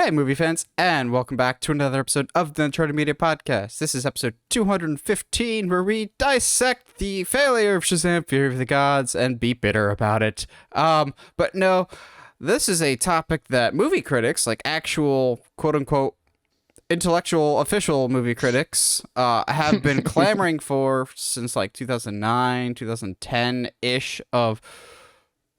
Hey, movie fans, and welcome back to another episode of the Uncharted Media Podcast. This is episode 215, where we dissect the failure of Shazam! Fury of the Gods and be bitter about it. But no, this is a topic that movie critics, like actual quote-unquote intellectual official movie critics, have been clamoring for since like 2009, 2010-ish of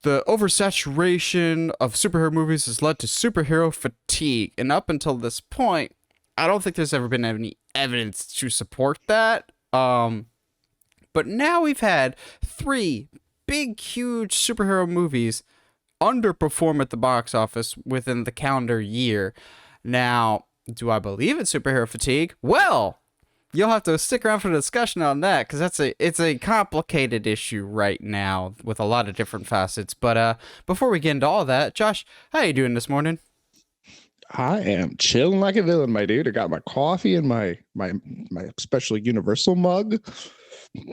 the oversaturation of superhero movies has led to superhero fatigue. And up until this point, I don't think there's ever been any evidence to support that. But now we've had three big, huge superhero movies underperform at the box office within the calendar year. Now, do I believe in superhero fatigue? Well, you'll have to stick around for the discussion on that, because it's a complicated issue right now with a lot of different facets. But before we get into all that, Josh, how you doing this morning? I am chilling like a villain, my dude. I got my coffee and my special Universal mug,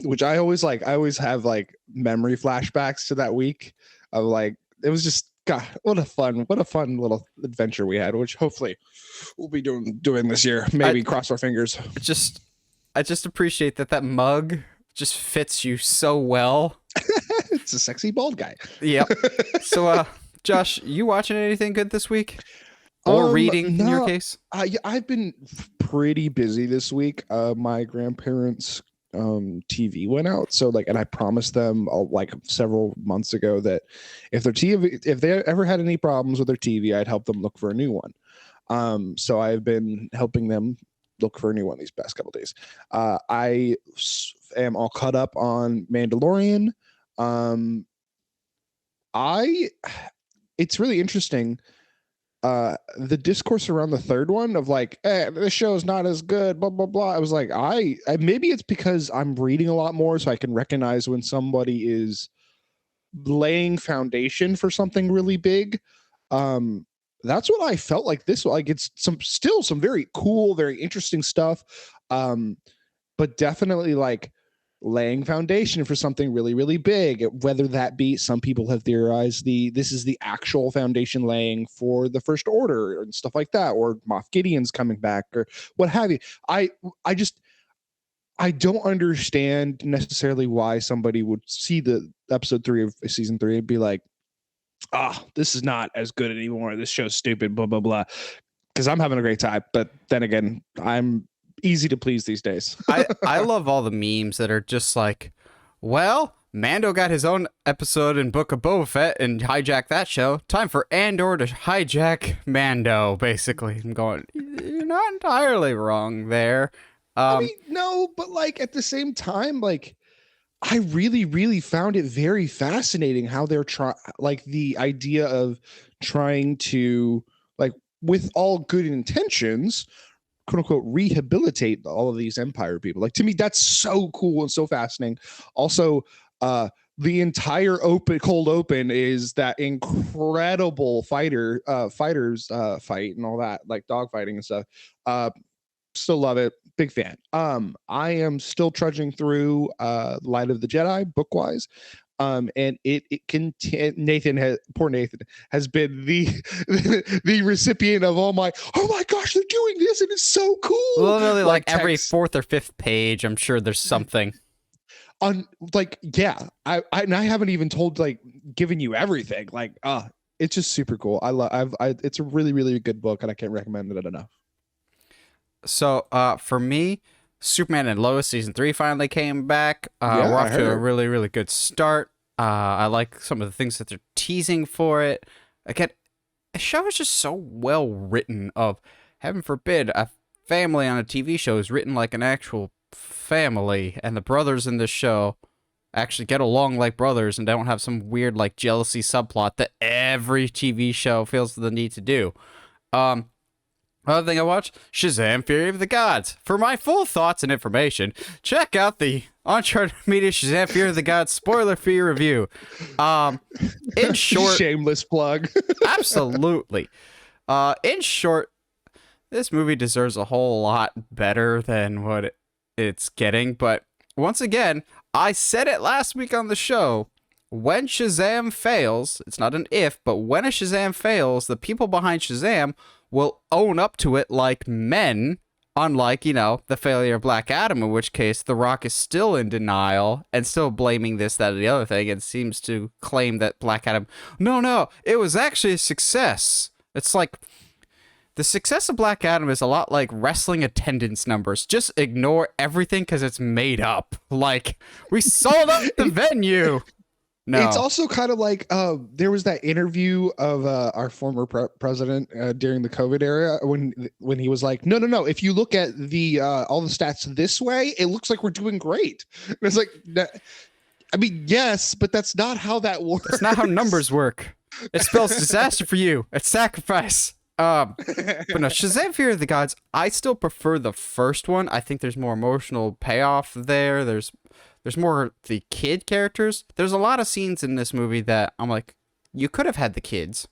which I always like. I always have like memory flashbacks to that week of like, it was just, God, what a fun little adventure we had, which hopefully we'll be doing this year. Maybe cross our fingers. I just appreciate that mug just fits you so well. It's a sexy bald guy. Yep. So, Josh, you watching anything good this week? Or reading, in your case? I've been pretty busy this week. My grandparents' TV went out, so like, and I promised them like several months ago that if they ever had any problems with their TV, I'd help them look for a new one. So I've been helping them look for a new one these past couple days. I am all caught up on Mandalorian. It's really interesting. The discourse around the third one of like, this show is not as good, blah blah blah. I was like, I maybe it's because I'm reading a lot more, so I can recognize when somebody is laying foundation for something really big. That's what I felt like this. Like, it's still some very cool, very interesting stuff, but definitely like laying foundation for something really, really big. Whether that be, some people have theorized this is the actual foundation laying for the First Order and stuff like that, or Moff Gideon's coming back or what have you. I don't understand necessarily why somebody would see the episode 3 of season 3 and be like, this is not as good anymore. This show's stupid, blah, blah, blah. Because I'm having a great time. But then again, I'm easy to please these days. I love all the memes that are just like, well, Mando got his own episode in Book of Boba Fett and hijacked that show. Time for Andor to hijack Mando, basically. I'm going, you're not entirely wrong there. I mean, no, but like at the same time, like, I really, really found it very fascinating how they're like the idea of trying to, like, with all good intentions, quote unquote, rehabilitate all of these Empire people. Like, to me, that's so cool and so fascinating. Also, the entire cold open is that incredible fighters fight and all that, like dog fighting and stuff. Still love it. Big fan. I am still trudging through Light of the Jedi book-wise. And Nathan has been the recipient of all my, oh my gosh, they're doing this and it's so cool. Literally, like every 4th or 5th page, I'm sure there's something. Like, yeah, I haven't even given you everything. Like, it's just super cool. It's a really, really good book, and I can't recommend it enough. So, for me, Superman and Lois season 3 finally came back. We're off to a really, really good start. I like some of the things that they're teasing for it. Again, the show is just so well written. Of, heaven forbid, a family on a TV show is written like an actual family, and the brothers in this show actually get along like brothers and don't have some weird like jealousy subplot that every TV show feels the need to do. Another thing I watched, Shazam! Fury of the Gods. For my full thoughts and information, check out the Uncharted Media Shazam! Fury of the Gods spoiler-free review. In short, shameless plug. Absolutely. In short, this movie deserves a whole lot better than what it's getting. But once again, I said it last week on the show. When Shazam fails, it's not an if, but when a Shazam fails, the people behind Shazam will own up to it like men, unlike, the failure of Black Adam, in which case The Rock is still in denial and still blaming this, that, or the other thing, and seems to claim that Black Adam, no, it was actually a success. It's like, the success of Black Adam is a lot like wrestling attendance numbers. Just ignore everything because it's made up. Like, we sold out the venue. No. It's also kind of like there was that interview of our former president during the COVID era when he was like, no. If you look at the all the stats this way, it looks like we're doing great. And it's like, I mean, yes, but that's not how that works. It's not how numbers work. It spells disaster for you. It's sacrifice. But no, Shazam! Fear of the Gods, I still prefer the first one. I think there's more emotional payoff there. There's more the kid characters. There's a lot of scenes in this movie that I'm like, you could have had the kids,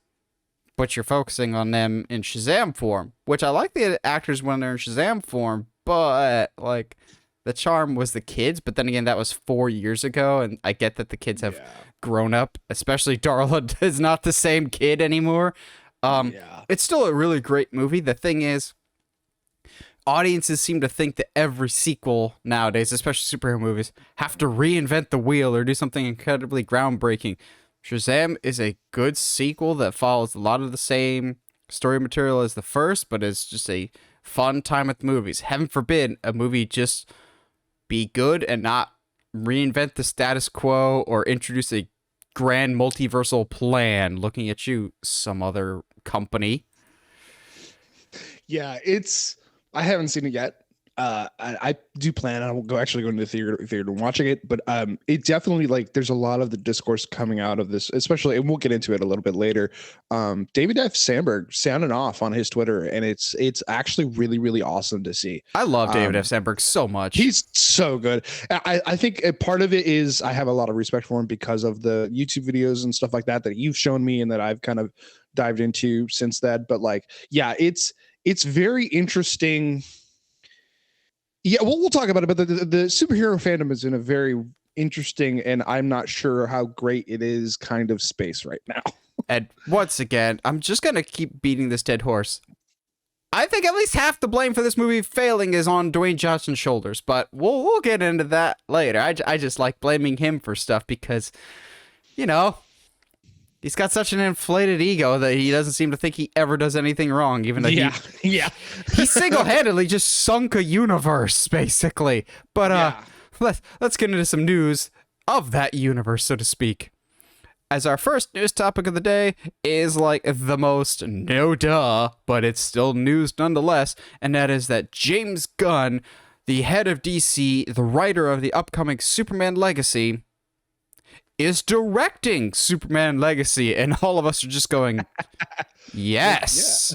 but you're focusing on them in Shazam form, which I like the actors when they're in Shazam form, but like the charm was the kids. But then again, that was 4 years ago, and I get that the kids have grown up, especially Darla is not the same kid anymore. It's still a really great movie. The thing is, audiences seem to think that every sequel nowadays, especially superhero movies, have to reinvent the wheel or do something incredibly groundbreaking. Shazam is a good sequel that follows a lot of the same story material as the first, but is just a fun time at the movies. Heaven forbid a movie just be good and not reinvent the status quo or introduce a grand multiversal plan. Looking at you, some other company. Yeah, I haven't seen it yet. I do plan on actually going to the theater and watching it, but it definitely, like, there's a lot of the discourse coming out of this, especially, and we'll get into it a little bit later. David F. Sandberg sounding off on his Twitter, and it's actually really, really awesome to see. I love David F. Sandberg so much. He's so good. I think a part of it is I have a lot of respect for him because of the YouTube videos and stuff like that you've shown me and that I've kind of dived into since then. But like, yeah, it's very interesting. Yeah, we'll talk about it, but the superhero fandom is in a very interesting, and I'm not sure how great it is, kind of space right now. And once again, I'm just going to keep beating this dead horse. I think at least half the blame for this movie failing is on Dwayne Johnson's shoulders, but we'll get into that later. I just like blaming him for stuff because, he's got such an inflated ego that he doesn't seem to think he ever does anything wrong, even though he single-handedly just sunk a universe, basically. But let's get into some news of that universe, so to speak. As our first news topic of the day is like the most no duh, but it's still news nonetheless, and that is that James Gunn, the head of DC, the writer of the upcoming Superman Legacy, is directing Superman Legacy, and all of us are just going, yes.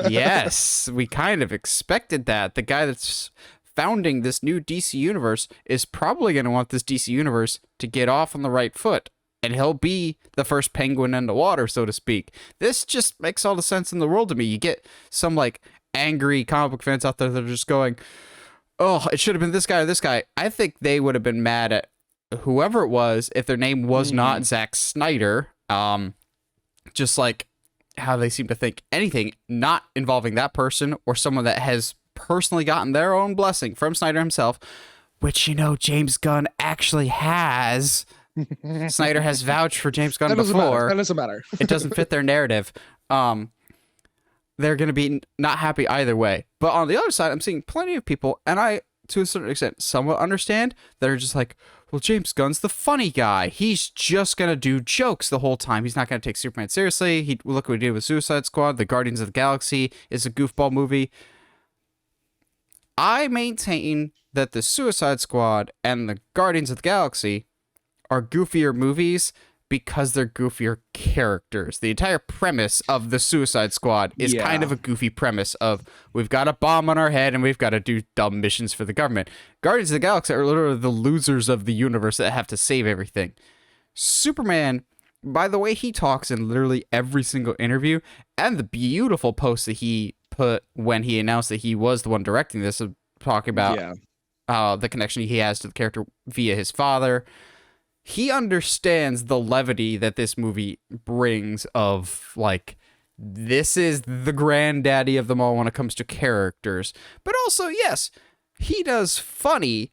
Yes, we kind of expected that. The guy that's founding this new DC universe is probably going to want this DC universe to get off on the right foot, and he'll be the first penguin in the water, so to speak. This just makes all the sense in the world to me. You get some like angry comic book fans out there that are just going, oh, it should have been this guy or this guy. I think they would have been mad at whoever it was if their name was not Zack Snyder. Just like how they seem to think anything not involving that person or someone that has personally gotten their own blessing from Snyder himself, which James Gunn actually has. Snyder has vouched for James Gunn before. That doesn't matter. It doesn't fit their narrative. They're going to be not happy either way. But on the other side, I'm seeing plenty of people, and I, to a certain extent, somewhat understand, that are just like, well, James Gunn's the funny guy. He's just going to do jokes the whole time. He's not going to take Superman seriously. Look what he did with Suicide Squad. The Guardians of the Galaxy is a goofball movie. I maintain that the Suicide Squad and the Guardians of the Galaxy are goofier movies because they're goofier characters. The entire premise of the Suicide Squad is kind of a goofy premise of we've got a bomb on our head and we've got to do dumb missions for the government. Guardians of the Galaxy are literally the losers of the universe that have to save everything. Superman, by the way he talks in literally every single interview, and the beautiful post that he put when he announced that he was the one directing this, talking about the connection he has to the character via his father. He understands the levity that this movie brings of, like, this is the granddaddy of them all when it comes to characters. But also, yes, he does funny,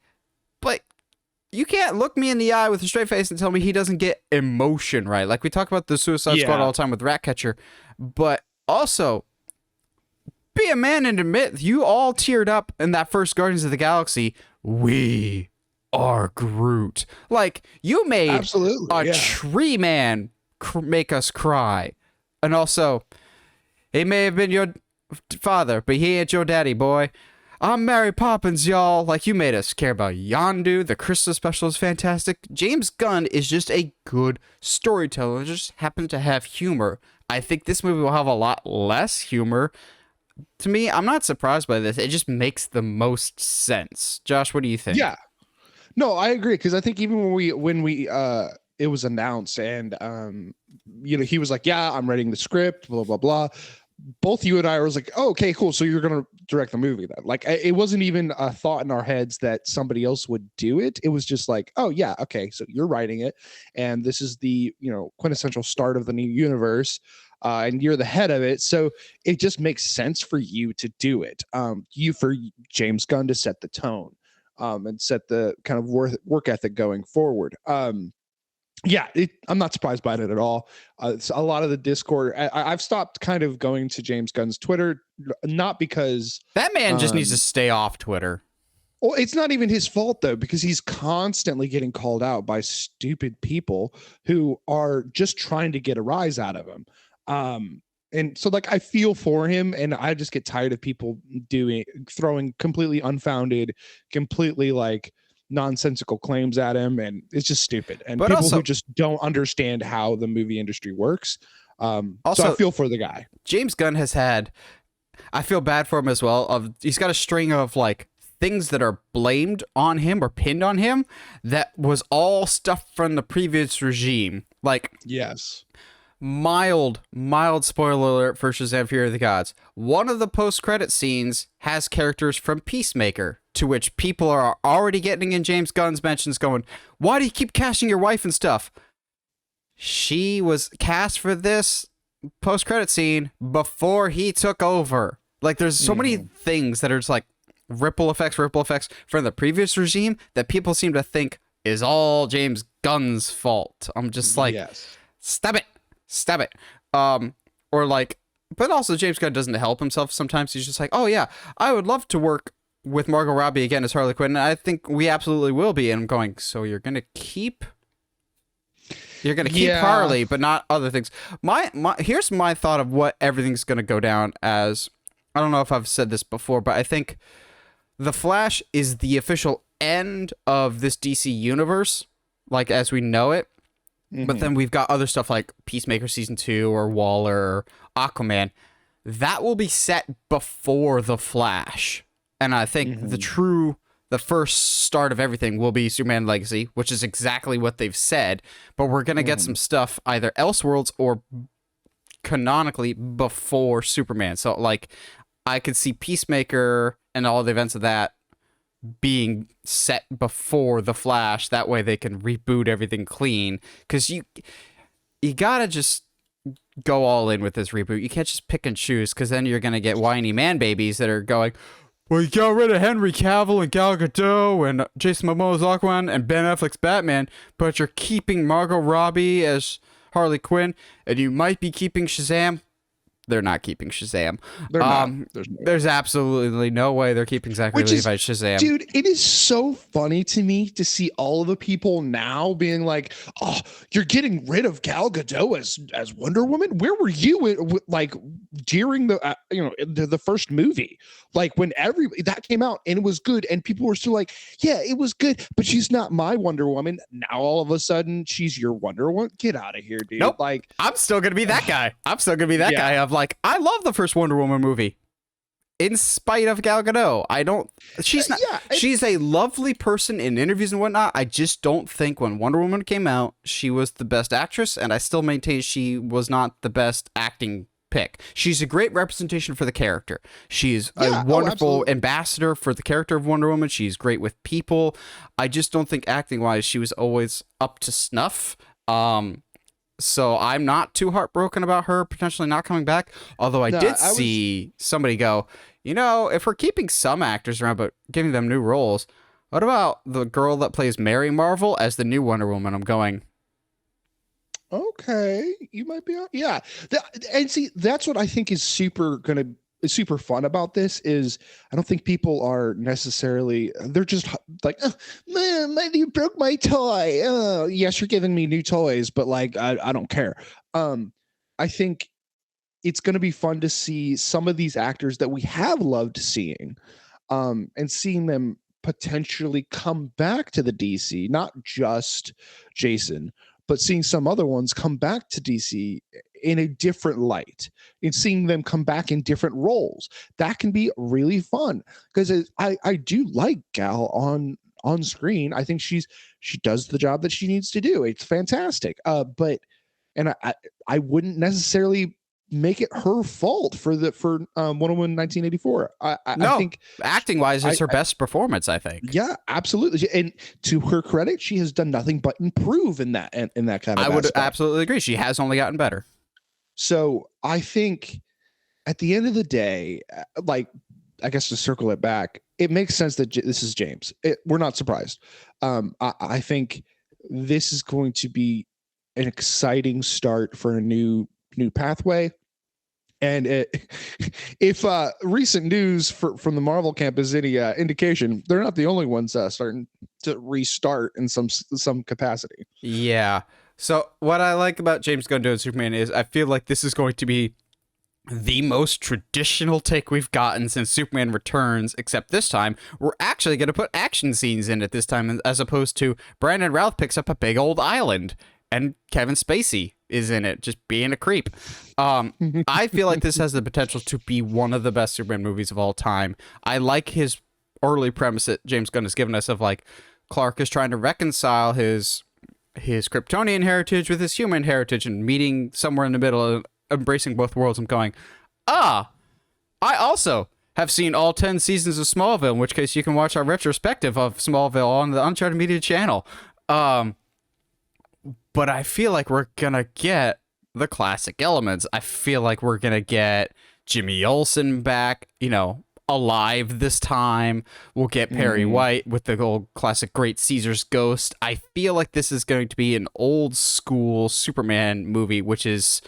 but you can't look me in the eye with a straight face and tell me he doesn't get emotion right. Like we talk about the Suicide Squad all the time with Ratcatcher, but also be a man and admit you all teared up in that first Guardians of the Galaxy. We are Groot. Like, you made a tree man make us cry. And also, he may have been your father, but he ain't your daddy, boy. I'm Mary Poppins, y'all. Like, you made us care about Yondu. The Christmas special is fantastic. James Gunn is just a good storyteller. Just happens to have humor. I think this movie will have a lot less humor. To me, I'm not surprised by this. It just makes the most sense. Josh, what do you think? Yeah. No, I agree, because I think even when we it was announced and he was like, yeah, I'm writing the script, blah blah blah. Both you and I was like, oh, okay, cool. So you're gonna direct the movie then? Like, it wasn't even a thought in our heads that somebody else would do it. It was just like, oh yeah, okay, so you're writing it, and this is the quintessential start of the new universe, and you're the head of it. So it just makes sense for you to do it. For James Gunn to set the tone. And set the kind of work ethic going forward. I'm not surprised by it at all. It's a lot of the Discord. I've stopped kind of going to James Gunn's Twitter, not because that man just needs to stay off Twitter. Well, it's not even his fault though, because he's constantly getting called out by stupid people who are just trying to get a rise out of him. And so, like, I feel for him, and I just get tired of people throwing completely unfounded, completely like nonsensical claims at him, and it's just stupid. And people who just don't understand how the movie industry works. So I feel for the guy. James Gunn I feel bad for him as well. He's got a string of like things that are blamed on him or pinned on him that was all stuff from the previous regime. Like, yes. Mild spoiler alert for Shazam! Fury of the Gods. One of the post-credit scenes has characters from Peacemaker, to which people are already getting in James Gunn's mentions going, why do you keep casting your wife and stuff? She was cast for this post-credit scene before he took over. Like, there's so many things that are just like ripple effects from the previous regime that people seem to think is all James Gunn's fault. I'm just like, yes. Stop it. Or like, but also James Gunn doesn't help himself. Sometimes he's just like, oh yeah, I would love to work with Margot Robbie again as Harley Quinn, and I think we absolutely will be. And I'm going, so you're gonna keep Harley, but not other things. Here's my thought of what everything's gonna go down as. I don't know if I've said this before, but I think The Flash is the official end of this DC universe, like as we know it. But then we've got other stuff like Peacemaker Season 2 or Waller or Aquaman. That will be set before The Flash. And I think the first start of everything will be Superman Legacy, which is exactly what they've said. But we're going to get some stuff either Elseworlds or canonically before Superman. So, like, I could see Peacemaker and all the events of that being set before The Flash. That way they can reboot everything clean, because you gotta just go all in with this reboot. You can't just pick and choose, because then you're gonna get whiny man babies that are going, well, you got rid of Henry Cavill and Gal Gadot and Jason Momoa's Aquaman and Ben Affleck's Batman, but you're keeping Margot Robbie as Harley Quinn, and you might be keeping Shazam. They're not keeping Shazam. They're not. There's absolutely no way they're keeping Zachary Levi Shazam. Dude, it is so funny to me to see all of the people now being like, "Oh, you're getting rid of Gal Gadot as Wonder Woman? Where were you like during the first movie? Like when that came out and it was good, and people were still like, yeah, it was good, but she's not my Wonder Woman. Now all of a sudden she's your Wonder Woman. Get out of here, dude. Nope. Like, I'm still gonna be that guy. Guy of like, I love the first Wonder Woman movie. In spite of Gal Gadot, she's a lovely person in interviews and whatnot. I just don't think when Wonder Woman came out, she was the best actress, and I still maintain she was not the best acting pick. She's a great representation for the character. She's a wonderful ambassador for the character of Wonder Woman. She's great with people. I just don't think acting wise she was always up to snuff. So I'm not too heartbroken about her potentially not coming back. Although I did see somebody go, if we're keeping some actors around but giving them new roles, what about the girl that plays Mary Marvel as the new Wonder Woman? I'm going, okay, you might be, yeah. And see, that's what I think is super fun about this is I don't think people are necessarily, they're just like, oh, man, you broke my toy. Oh, yes, you're giving me new toys, but like, I don't care. I think it's going to be fun to see some of these actors that we have loved seeing, and seeing them potentially come back to the DC, not just Jason, but seeing some other ones come back to DC in a different light, and seeing them come back in different roles. That can be really fun because I do like Gal on screen. I think she does the job that she needs to do. It's fantastic. But I wouldn't necessarily make it her fault for Wonder Woman 1984. I think acting wise, it's her best performance, I think. Yeah, absolutely. And to her credit, she has done nothing but improve in that kind of I would aspect. absolutely agree. She has only gotten better. So I think at the end of the day, like, I guess to circle it back, it makes sense that this is James. We're not surprised. I think this is going to be an exciting start for a new pathway. And if recent news from the Marvel camp is any indication, they're not the only ones starting to restart in some capacity. Yeah. So what I like about James Gunn doing Superman is I feel like this is going to be the most traditional take we've gotten since Superman Returns, except this time we're actually going to put action scenes in it this time, as opposed to Brandon Routh picks up a big old island and Kevin Spacey is in it, just being a creep. I feel like this has the potential to be one of the best Superman movies of all time. I like his early premise that James Gunn has given us of like Clark is trying to reconcile his Kryptonian heritage with his human heritage and meeting somewhere in the middle and embracing both worlds. I'm going, I also have seen all 10 seasons of Smallville, in which case you can watch our retrospective of Smallville on the Uncharted Media channel. But I feel like we're going to get the classic elements. I feel like we're going to get Jimmy Olsen back, alive this time. We'll get Perry White with the old classic Great Caesar's Ghost. I feel like this is going to be an old school Superman movie, which is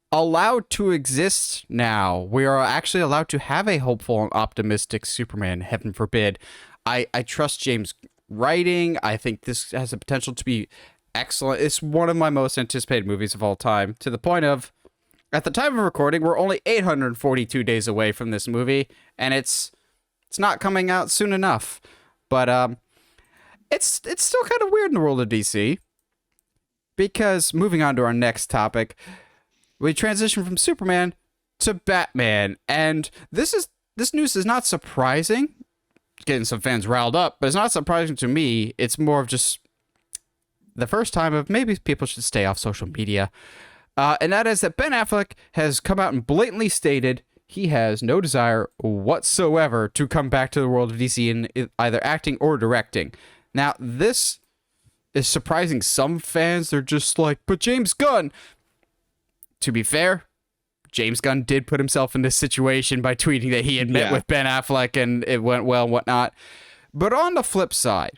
allowed to exist now. We are actually allowed to have a hopeful and optimistic Superman, heaven forbid. I trust James' writing. I think this has the potential to be excellent. It's one of my most anticipated movies of all time, to the point of, at the time of recording, we're only 842 days away from this movie, and it's not coming out soon enough. But it's still kind of weird in the world of DC, because moving on to our next topic, we transition from Superman to Batman, and this news is not surprising, getting some fans riled up, but it's not surprising to me. It's more of just the first time of maybe people should stay off social media. And that is that Ben Affleck has come out and blatantly stated he has no desire whatsoever to come back to the world of DC in either acting or directing. Now, this is surprising some fans. They're just like, but James Gunn. To be fair, James Gunn did put himself in this situation by tweeting that he had met with Ben Affleck and it went well and whatnot. But on the flip side,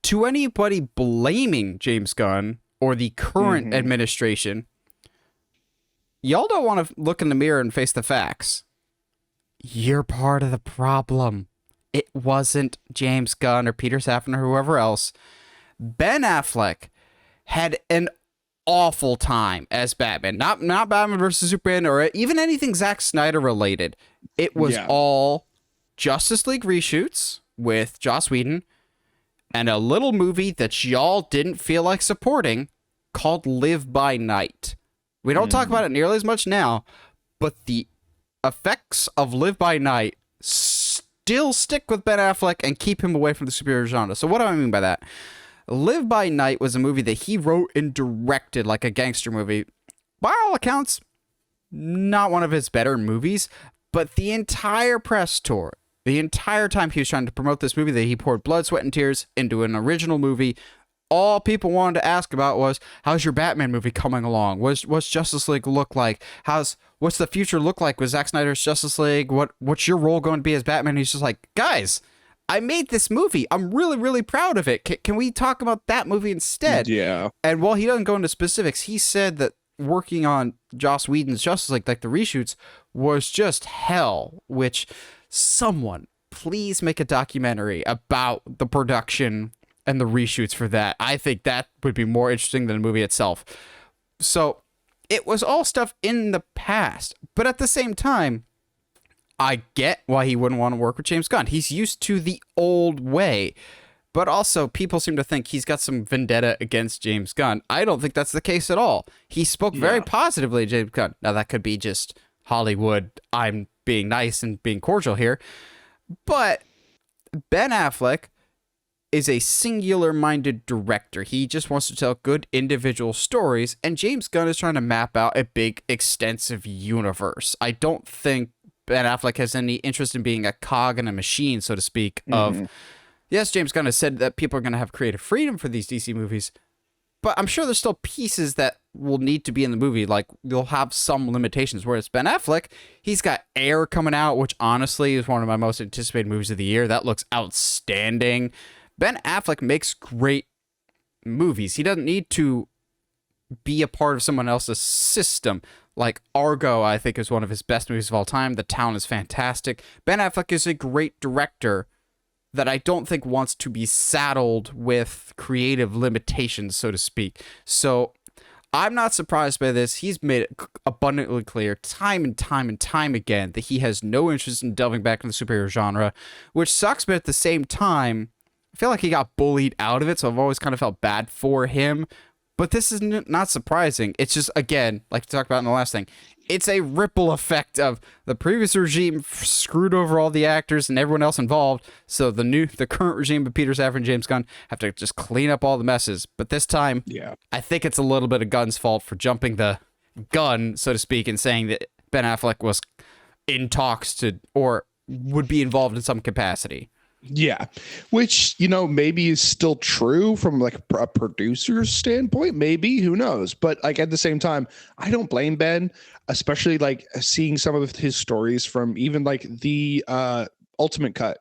to anybody blaming James Gunn or the current administration, y'all don't want to look in the mirror and face the facts. You're part of the problem. It wasn't James Gunn or Peter Safran or whoever else. Ben Affleck had an awful time as Batman. Not Batman versus Superman or even anything Zack Snyder related. It was all Justice League reshoots with Joss Whedon and a little movie that y'all didn't feel like supporting called Live by Night. We don't talk about it nearly as much now, but the effects of Live by Night still stick with Ben Affleck and keep him away from the superhero genre. So what do I mean by that? Live by Night was a movie that he wrote and directed like a gangster movie. By all accounts, not one of his better movies, but the entire press tour, the entire time he was trying to promote this movie that he poured blood, sweat, and tears into an original movie, all people wanted to ask about was, how's your Batman movie coming along? What's Justice League look like? What's the future look like with Zack Snyder's Justice League? What's your role going to be as Batman? And he's just like, guys, I made this movie. I'm really, really proud of it. Can we talk about that movie instead? Yeah. And while he doesn't go into specifics, he said that working on Joss Whedon's Justice League, like the reshoots, was just hell, which someone please make a documentary about the production and the reshoots for that. I think that would be more interesting than the movie itself. So it was all stuff in the past, but at the same time, I get why he wouldn't want to work with James Gunn. He's used to the old way, but also people seem to think he's got some vendetta against James Gunn. I don't think that's the case at all. He spoke very positively to James Gunn. Now that could be just Hollywood. I'm being nice and being cordial here, but Ben Affleck is a singular-minded director. He just wants to tell good individual stories, and James Gunn is trying to map out a big, extensive universe. I don't think Ben Affleck has any interest in being a cog in a machine, so to speak, of, yes, James Gunn has said that people are going to have creative freedom for these DC movies, but I'm sure there's still pieces that will need to be in the movie, like they'll have some limitations, whereas Ben Affleck, he's got Air coming out, which honestly is one of my most anticipated movies of the year. That looks outstanding. Ben Affleck makes great movies. He doesn't need to be a part of someone else's system. Like Argo, I think, is one of his best movies of all time. The Town is fantastic. Ben Affleck is a great director that I don't think wants to be saddled with creative limitations, so to speak. So I'm not surprised by this. He's made it abundantly clear time and time and time again that he has no interest in delving back into the superhero genre, which sucks, but at the same time, I feel like he got bullied out of it, so I've always kind of felt bad for him. But this is not surprising. It's just, again, like we talked about in the last thing, it's a ripple effect of the previous regime screwed over all the actors and everyone else involved, so the current regime of Peter Safran and James Gunn have to just clean up all the messes. But this time, I think it's a little bit of Gunn's fault for jumping the gun, so to speak, and saying that Ben Affleck was in talks or would be involved in some capacity. Yeah, which, maybe is still true from like a producer's standpoint. Maybe, who knows? But like at the same time, I don't blame Ben, especially like seeing some of his stories from even like the Ultimate Cut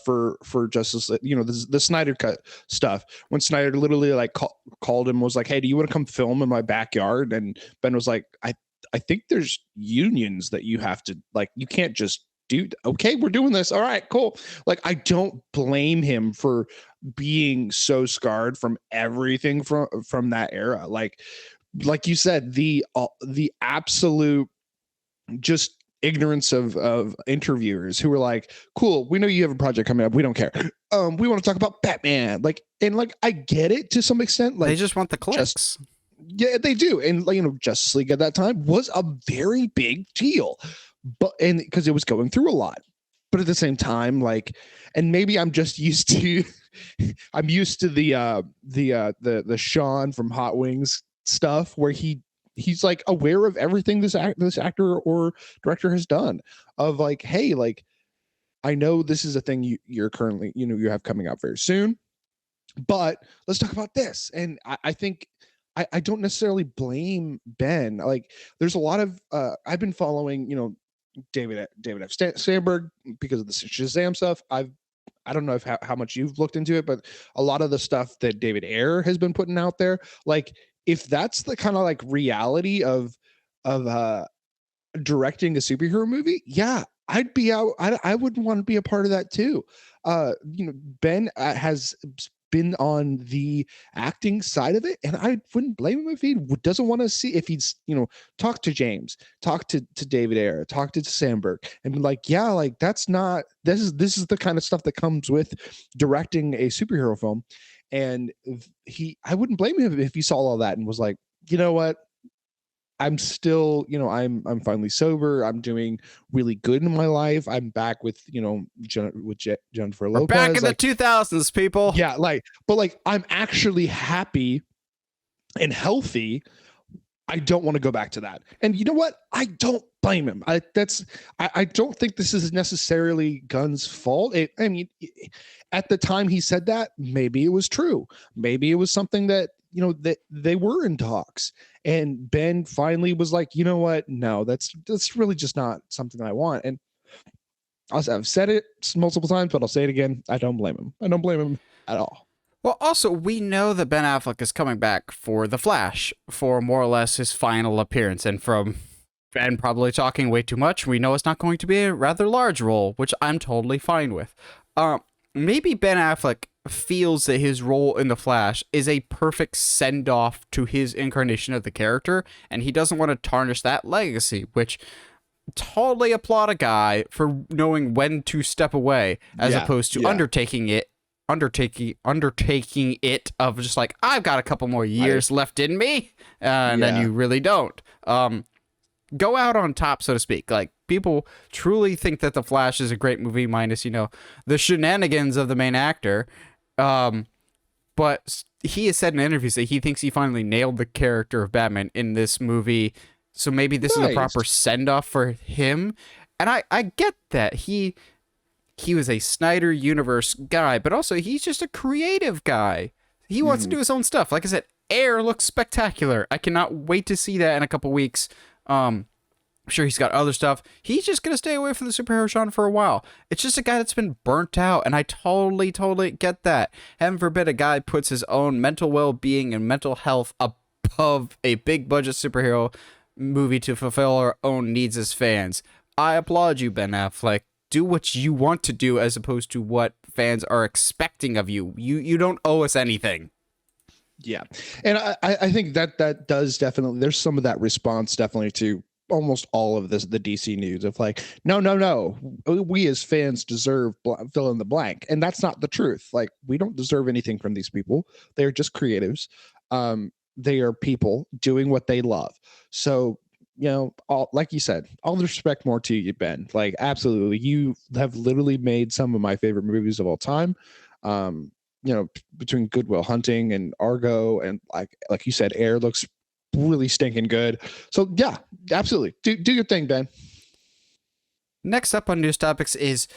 for Justice, the Snyder Cut stuff. When Snyder literally like called him, was like, "Hey, do you want to come film in my backyard?" And Ben was like, I think there's unions that you have to, like, you can't just dude, okay, we're doing this. All right, cool. Like, I don't blame him for being so scarred from everything from that era. Like you said, the absolute just ignorance of interviewers who were like, cool, we know you have a project coming up. We don't care. We want to talk about Batman. Like, and like, I get it to some extent. Like, they just want the clicks. Yeah, they do. And like, Justice League at that time was a very big deal. But because it was going through a lot, but at the same time, like, and maybe I'm just used to, I'm used to the Sean from Hot Wings stuff where he's like aware of everything this actor or director has done, of like, hey, like, I know this is a thing you're currently, you have coming out very soon, but let's talk about this. And I think I don't necessarily blame Ben. Like, there's a lot of I've been following, David F. Sandberg because of the Shazam stuff. I don't know how much you've looked into it, but a lot of the stuff that David Ayer has been putting out there, like, if that's the kind of like reality of directing a superhero movie, yeah, I'd be out. I would want to be a part of that too. Ben has been on the acting side of it, and I wouldn't blame him if he doesn't want to see, if he's talk to James, talk to David Ayer, talk to Sandberg, and be like, yeah, like, that's not, this is the kind of stuff that comes with directing a superhero film. And I wouldn't blame him if he saw all that and was like, you know what, I'm still, I'm finally sober. I'm doing really good in my life. I'm back with, Jennifer Lopez. We're back in the 2000s, people. Yeah, but I'm actually happy and healthy. I don't want to go back to that. And you know what? I don't blame him. I don't think this is necessarily Gunn's fault. I mean, at the time he said that, maybe it was true. Maybe it was something that, you know, that they were in talks, and Ben finally was like, you know what? No, that's really just not something I want. And I've said it multiple times, but I'll say it again. I don't blame him. I don't blame him at all. Well, also, we know that Ben Affleck is coming back for The Flash, for more or less his final appearance. And from Ben probably talking way too much, we know it's not going to be a rather large role, which I'm totally fine with. Maybe Ben Affleck feels that his role in The Flash is a perfect send-off to his incarnation of the character, and he doesn't want to tarnish that legacy, which totally applaud a guy for knowing when to step away, as opposed to undertaking it of just like, I've got a couple more years left in me, and then you really don't. Go out on top, so to speak. Like, people truly think that The Flash is a great movie, minus, you know, the shenanigans of the main actor. But he has said in interviews that he thinks he finally nailed the character of Batman in this movie. So maybe this is a proper send-off for him. And I get that. He was a Snyder Universe guy, but also he's just a creative guy. He wants to do his own stuff. Like I said, Air looks spectacular. I cannot wait to see that in a couple weeks. I'm sure he's got other stuff. He's just going to stay away from the superhero genre for a while. It's just a guy that's been burnt out, and I totally get that. Heaven forbid a guy puts his own mental well-being and mental health above a big-budget superhero movie to fulfill our own needs as fans. I applaud you, Ben Affleck. Do what you want to do as opposed to what fans are expecting of you. You don't owe us anything. Yeah. And I think that does definitely, there's some of that response definitely to almost all of this, the DC news of like, no, we as fans deserve fill in the blank. And that's not the truth. Like, we don't deserve anything from these people. They're just creatives. They are people doing what they love. So, you know, like you said, all the respect more to you, Ben. Like, absolutely. You have literally made some of my favorite movies of all time. You know, between Good Will Hunting and Argo, and like you said, Air looks really stinking good. So yeah, absolutely. Do your thing, Ben. Next up on news topics it's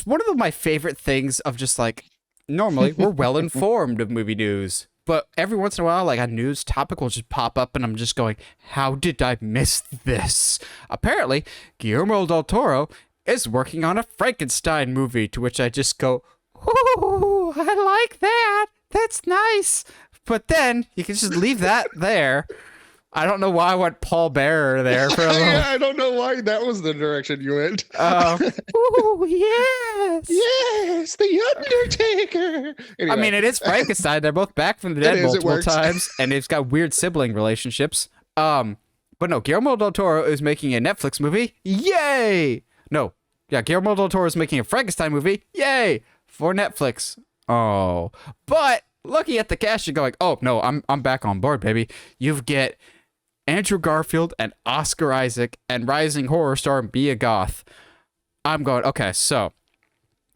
one of my favorite things of just like, normally we're well informed of movie news, but every once in a while, like, a news topic will just pop up and I'm just going, how did I miss this? Apparently, Guillermo Del Toro is working on a Frankenstein movie, to which I just go, ooh, I like that. That's nice. But then you can just leave that there. I don't know why I went Paul Bearer there for a little. I don't know why that was the direction you went. Ooh, yes. Yes, the Undertaker. Anyway. I mean, it is Frankenstein. They're both back from the dead multiple times, and it's got weird sibling relationships. But no, Guillermo del Toro is making a Netflix movie. Yay! No. Yeah, Guillermo del Toro is making a Frankenstein movie. Yay! For Netflix. Oh. But looking at the cast, you're going, oh, no, I'm back on board, baby. You get Andrew Garfield and Oscar Isaac and rising horror star Mia Goth. I'm going, okay, so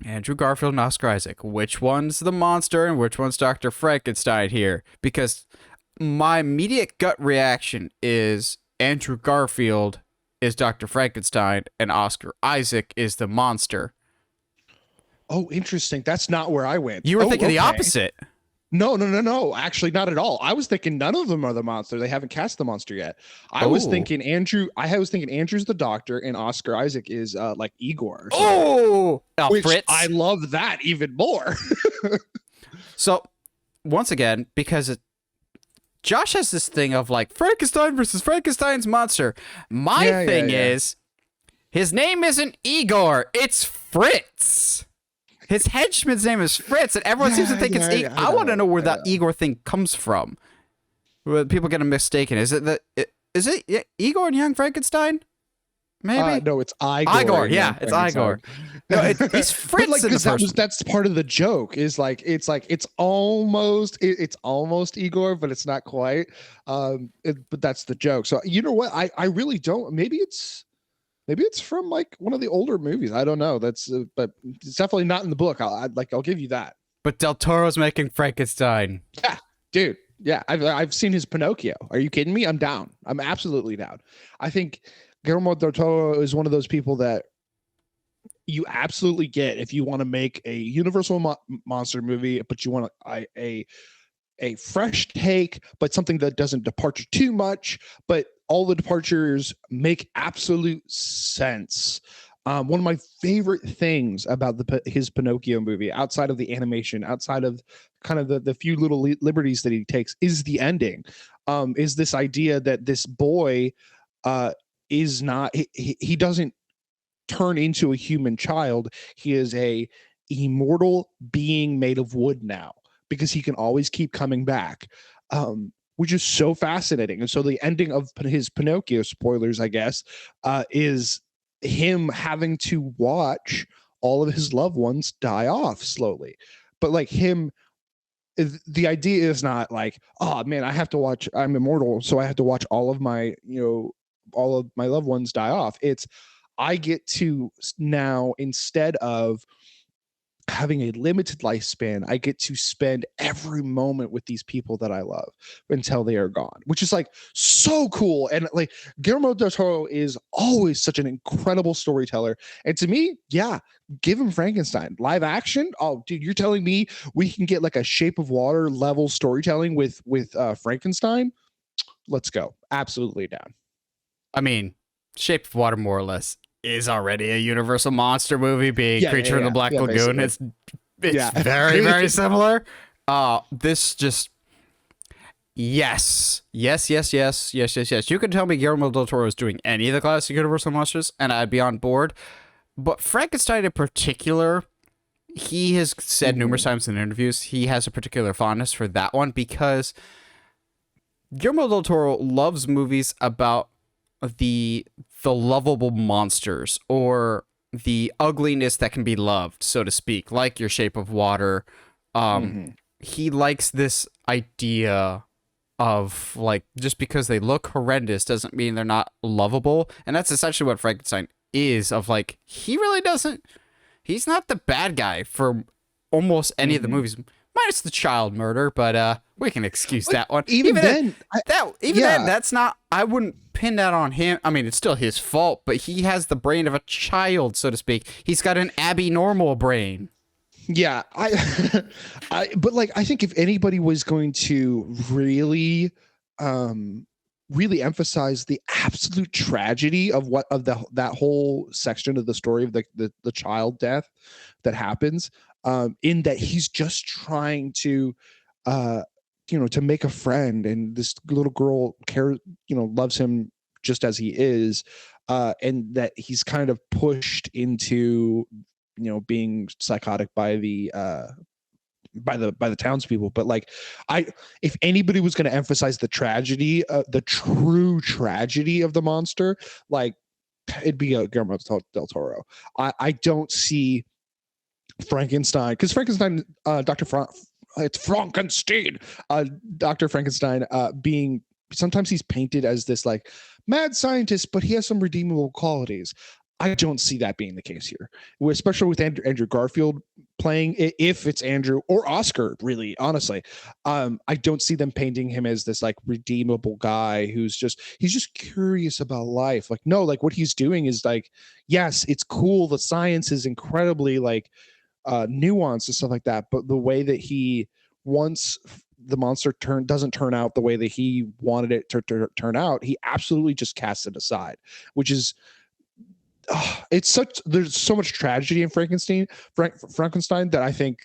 Andrew Garfield and Oscar Isaac. Which one's the monster and which one's Dr. Frankenstein here? Because my immediate gut reaction is Andrew Garfield is Dr. Frankenstein and Oscar Isaac is the monster. Oh, interesting. That's not where I went. You were thinking the opposite. No. Actually, not at all. I was thinking none of them are the monster. They haven't cast the monster yet. I was thinking Andrew's the doctor and Oscar Isaac is like Igor. Which Fritz. I love that even more. So, once again, because Josh has this thing of like Frankenstein versus Frankenstein's monster. My thing is, his name isn't Igor, it's Fritz. His henchman's name is Fritz, and everyone seems to think it's Igor. I want to know where that Igor thing comes from. Where people get mistaken. Is it Igor and Young Frankenstein? Maybe. No, it's Igor. Igor, yeah, it's Igor. No, it's Fritz. But like, in the first that's part of the joke. Is like it's almost Igor, but it's not quite. But that's the joke. So you know what? I really don't. Maybe it's from like one of the older movies. I don't know. That's but it's definitely not in the book. I'll give you that. But Del Toro's making Frankenstein. Yeah, dude. Yeah, I've seen his Pinocchio. Are you kidding me? I'm down. I'm absolutely down. I think Guillermo Del Toro is one of those people that you absolutely get if you want to make a Universal monster movie, but you want a fresh take, but something that doesn't depart too much, but all the departures make absolute sense. One of my favorite things about his Pinocchio movie, outside of the animation, outside of kind of the few little liberties that he takes, is the ending. Is this idea that this boy is not, he doesn't turn into a human child. He is a immortal being made of wood now, because he can always keep coming back, which is so fascinating. And so the ending of his Pinocchio, spoilers, I guess, is him having to watch all of his loved ones die off slowly. But like him, the idea is not like, oh man, I have to watch, I'm immortal, so I have to watch all of my, all of my loved ones die off. It's, I get to now, instead of having a limited lifespan, I get to spend every moment with these people that I love until they are gone, which is like so cool. And like Guillermo del Toro is always such an incredible storyteller. And to me, yeah, give him Frankenstein live action. Oh, dude, you're telling me we can get like a Shape of Water level storytelling with Frankenstein? Let's go. Absolutely down. I mean, Shape of Water more or less is already a Universal monster movie, being Creature in the Black Lagoon. Basically. It's very, very similar. This just yes. You could tell me Guillermo del Toro is doing any of the classic Universal monsters, and I'd be on board. But Frankenstein in particular, he has said numerous times in interviews he has a particular fondness for that one, because Guillermo del Toro loves movies about the lovable monsters, or the ugliness that can be loved, so to speak, like your Shape of Water. He likes this idea of like, just because they look horrendous doesn't mean they're not lovable. And that's essentially what Frankenstein is, of like, he's not the bad guy for almost any of the movies, minus the child murder, but we can excuse that one. Even then, that's not, I wouldn't pin that on him. I mean, it's still his fault, but he has the brain of a child, so to speak. He's got an abnormal brain. Yeah, but like, I think if anybody was going to really emphasize the absolute tragedy of that whole section of the story of the child death that happens, in that he's just trying to to make a friend, and this little girl loves him just as he is, and that he's kind of pushed into being psychotic by the townspeople. But like, if anybody was going to emphasize the tragedy, the true tragedy of the monster, like, it'd be Guillermo del Toro. I don't see Frankenstein, because Frankenstein, it's Frankenstein. Dr. Frankenstein being, sometimes he's painted as this like mad scientist, but he has some redeemable qualities. I don't see that being the case here, especially with Andrew Garfield playing, if it's Andrew or Oscar, really, honestly. I don't see them painting him as this like redeemable guy he's just curious about life. Like, no, like what he's doing is like, yes, it's cool. The science is incredibly like nuanced and stuff like that. But the way that he, once the monster doesn't turn out the way that he wanted it to turn out, he absolutely just casts it aside, which is, there's so much tragedy in Frankenstein that I think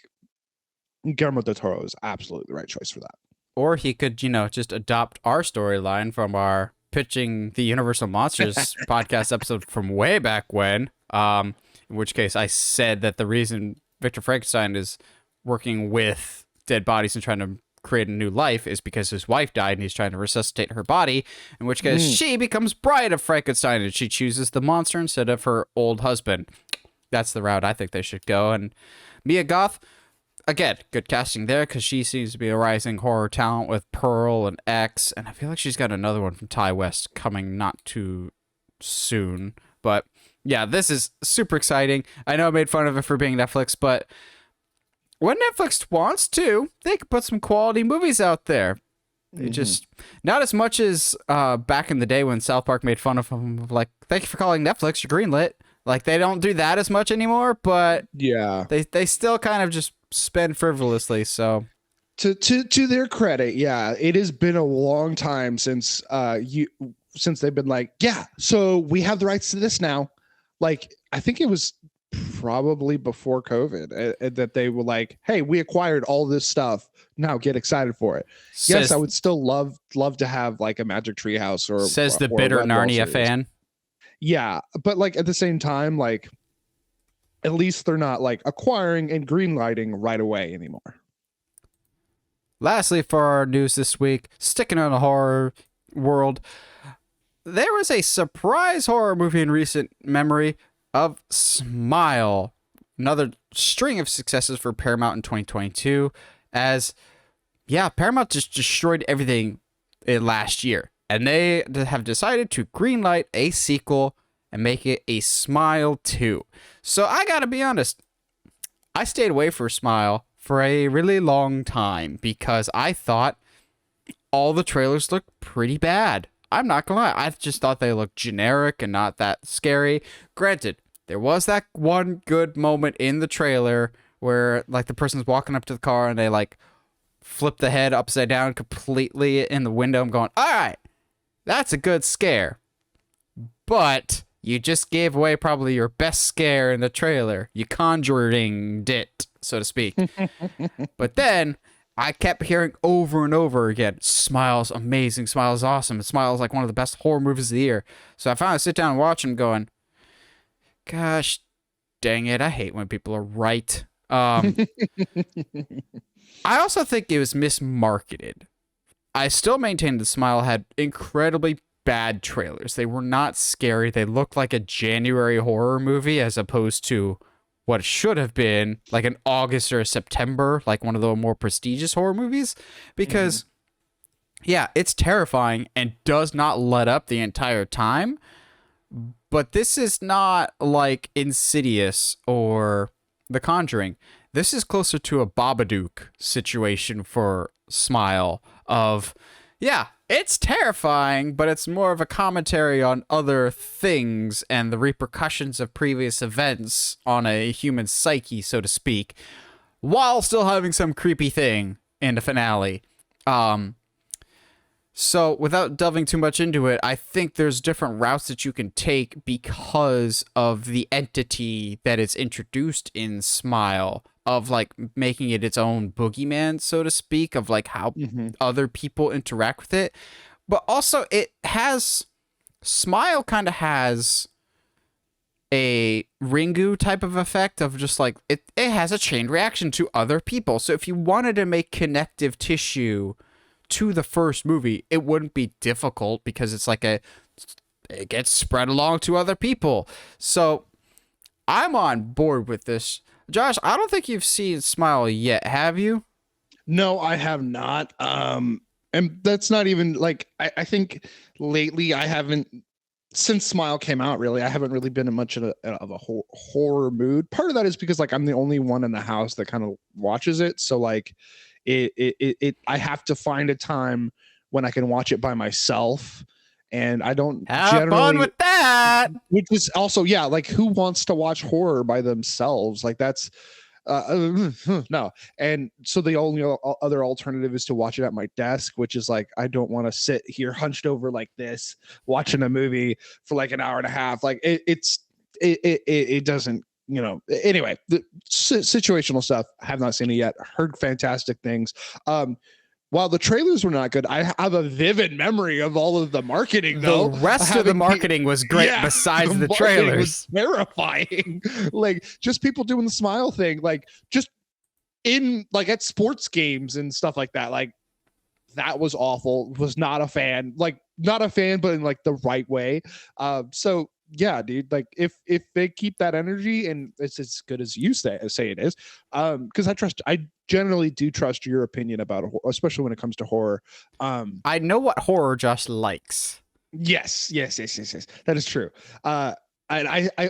Guillermo del Toro is absolutely the right choice for that. Or he could, just adopt our storyline from our pitching the Universal Monsters podcast episode from way back when, in which case I said that the reason Victor Frankenstein is working with dead bodies and trying to create a new life is because his wife died and he's trying to resuscitate her body, in which case she becomes bride of Frankenstein and she chooses the monster instead of her old husband. That's the route I think they should go. And Mia Goth, again, good casting there, because she seems to be a rising horror talent with Pearl and X, and I feel like she's got another one from Ty West coming not too soon. But yeah, this is super exciting. I know I made fun of it for being Netflix, but when Netflix wants to, they can put some quality movies out there. It just not as much as back in the day when South Park made fun of them, like, thank you for calling Netflix, you're greenlit. Like, they don't do that as much anymore, but Yeah. they still kind of just spend frivolously. So To their credit, yeah, it has been a long time since since they've been like, yeah, so we have the rights to this now. Like, I think it was probably before COVID that they were like, hey, we acquired all this stuff. Now get excited for it. Yes, I would still love to have like a Magic Tree House or says the or bitter Redwall Narnia series. fan. Yeah, but like at the same time, like at least they're not like acquiring and greenlighting right away anymore. Lastly, for our news this week, sticking in the horror world, there was a surprise horror movie in recent memory of Smile. Another string of successes for Paramount in 2022, as, yeah, Paramount just destroyed everything in last year. And they have decided to greenlight a sequel and make it a Smile 2. So I gotta be honest, I stayed away from Smile for a really long time because I thought all the trailers looked pretty bad. I'm not gonna lie, I just thought they looked generic and not that scary. Granted, there was that one good moment in the trailer where like the person's walking up to the car and they like flip the head upside down completely in the window. I'm going, all right, that's a good scare. But you just gave away probably your best scare in the trailer. You conjuring it, so to speak. But then I kept hearing over and over again, Smile's amazing, Smile's awesome, Smile's like one of the best horror movies of the year. So I finally sit down and watch them going, gosh dang it, I hate when people are right. I also think it was mismarketed. I still maintain that Smile had incredibly bad trailers. They were not scary. They looked like a January horror movie as opposed to what it should have been, like an August or a September, like one of the more prestigious horror movies. Because, yeah, it's terrifying and does not let up the entire time. But this is not like Insidious or The Conjuring. This is closer to a Babadook situation for Smile of, yeah, it's terrifying, but it's more of a commentary on other things and the repercussions of previous events on a human psyche, so to speak, while still having some creepy thing in the finale. So without delving too much into it, I think there's different routes that you can take because of the entity that is introduced in Smile, of like making it its own boogeyman, so to speak, of like how other people interact with it. But also Smile kind of has a Ringu type of effect of just like, it has a chain reaction to other people. So if you wanted to make connective tissue to the first movie, it wouldn't be difficult because it's like it gets spread along to other people. So I'm on board with this. Josh, I don't think you've seen Smile yet, have you? No, I have not. And that's not even like, I think lately I haven't, since Smile came out, really, I haven't really been in much of a horror mood. Part of that is because like I'm the only one in the house that kind of watches it. So like I have to find a time when I can watch it by myself. And I don't have fun with that. Which is also, yeah, like who wants to watch horror by themselves? Like that's no. And so the only other alternative is to watch it at my desk, which is like, I don't want to sit here hunched over like this, watching a movie for like an hour and a half. Like it doesn't, you know, anyway, the situational stuff. I have not seen it yet. Heard fantastic things. While the trailers were not good, I have a vivid memory of all of the marketing, though. The rest of the marketing was great, besides the trailers. Was terrifying. Like, just people doing the Smile thing, like, just in, like, at sports games and stuff like that. Like, that was awful. Was not a fan. Like, not a fan, but in, like, the right way. So, yeah, dude, like, if they keep that energy and it's as good as you say it is, because I generally do trust your opinion about especially when it comes to horror. I know what horror Josh likes. Yes. That is true.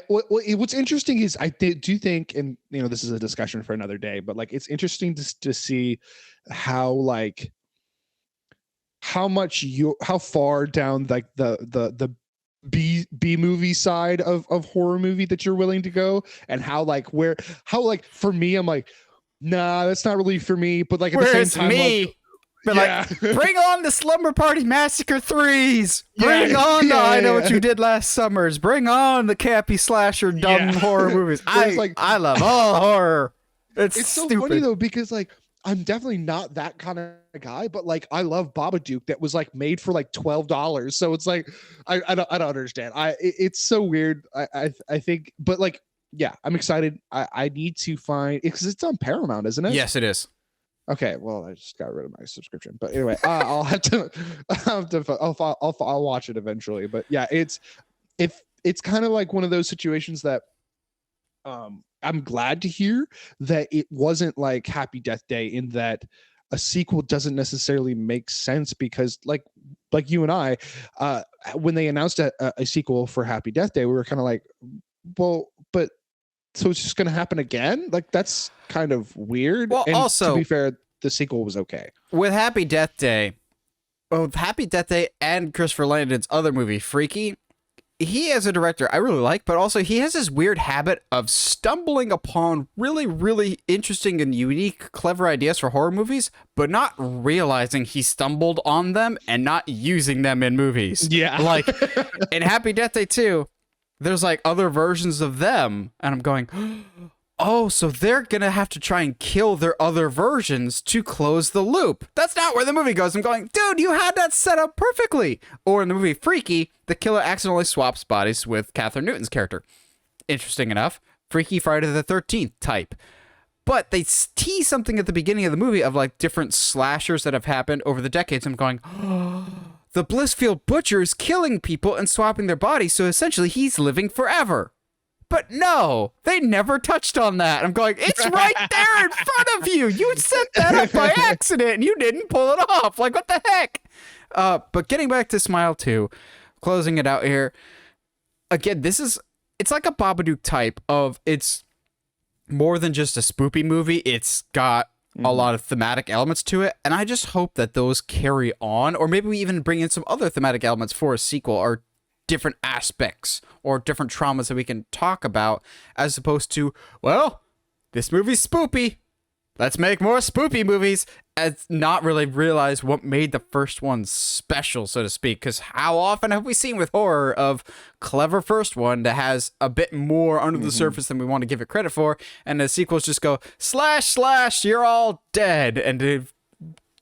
What's interesting is I do think, and you know, this is a discussion for another day, but like it's interesting to see how like how far down like the B movie side of horror movie that you're willing to go, and how like for me, I'm like, nah, that's not really for me. But like at the same time, me? like, But yeah. like, bring on the Slumber Party Massacre 3s. Bring on the I Know What You Did Last Summers. Bring on the campy slasher dumb horror movies. I love all horror. It's so stupid. funny though, because like I'm definitely not that kind of guy, but like I love Babadook that was like made for like $12. So it's like I don't understand. It's so weird. I think, but like yeah, I'm excited. I need to find it because it's on Paramount, isn't it? Yes, it is. Okay, well, I just got rid of my subscription, but anyway, I'll watch it eventually. But yeah, it's kind of like one of those situations that I'm glad to hear that it wasn't like Happy Death Day, in that a sequel doesn't necessarily make sense, because like you and I, when they announced a sequel for Happy Death Day, we were kind of like, well, but so it's just going to happen again? Like, that's kind of weird. Well, and also, to be fair, the sequel was okay. With Happy Death Day, both Happy Death Day and Christopher Landon's other movie, Freaky, he as a director I really like, but also he has this weird habit of stumbling upon really, really interesting and unique, clever ideas for horror movies, but not realizing he stumbled on them and not using them in movies. Yeah. Like, in Happy Death Day 2, there's like other versions of them, and I'm going, oh, so they're gonna have to try and kill their other versions to close the loop. That's not where the movie goes. I'm going, dude, you had that set up perfectly. Or in the movie Freaky, the killer accidentally swaps bodies with Catherine Newton's character. Interesting enough, Freaky Friday the 13th type. But they tease something at the beginning of the movie of like different slashers that have happened over the decades. I'm going, oh, the Blissfield Butcher is killing people and swapping their bodies, so essentially he's living forever. But no, they never touched on that. I'm going, it's right there in front of you. You set that up by accident and you didn't pull it off. Like, what the heck? But getting back to Smile 2, closing it out here. Again, it's like a Babadook type of, it's more than just a spoopy movie. It's got a lot of thematic elements to it. And I just hope that those carry on, or maybe we even bring in some other thematic elements for a sequel, or different aspects or different traumas that we can talk about, as opposed to, well, this movie's spoopy, let's make more spoopy movies, and not really realize what made the first one special, so to speak. Because how often have we seen with horror of clever first one that has a bit more under the surface than we want to give it credit for, and the sequels just go slash slash, you're all dead, and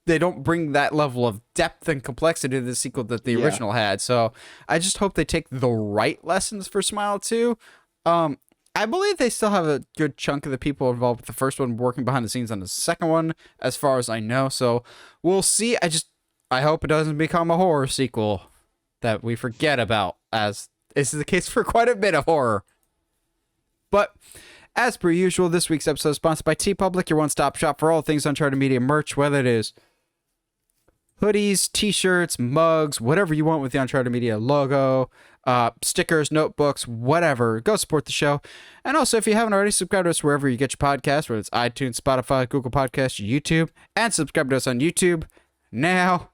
they don't bring that level of depth and complexity to the sequel that the original had. So I just hope they take the right lessons for Smile 2. I believe they still have a good chunk of the people involved with the first one working behind the scenes on the second one, as far as I know. So we'll see. I hope it doesn't become a horror sequel that we forget about, as is the case for quite a bit of horror. But as per usual, this week's episode is sponsored by TeePublic, your one-stop shop for all things Uncharted Media merch, whether it is hoodies, t-shirts, mugs, whatever you want with the Uncharted Media logo, stickers, notebooks, whatever. Go support the show. And also, if you haven't already, subscribe to us wherever you get your podcasts, whether it's iTunes, Spotify, Google Podcasts, YouTube, and subscribe to us on YouTube. Now,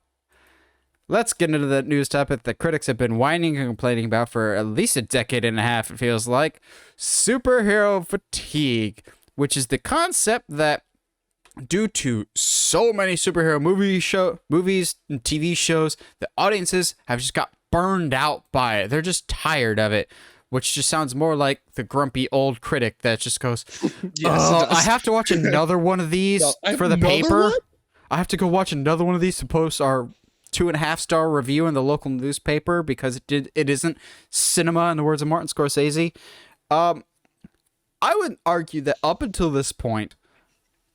let's get into the news topic that critics have been whining and complaining about for at least a decade and a half, it feels like. Superhero fatigue, which is the concept that due to so many superhero movies and TV shows, the audiences have just got burned out by it. They're just tired of it, which just sounds more like the grumpy old critic that just goes, I have to watch another one of these for the paper. One? I have to go watch another one of these to post our 2.5-star review in the local newspaper because it isn't cinema, in the words of Martin Scorsese. I would argue that up until this point,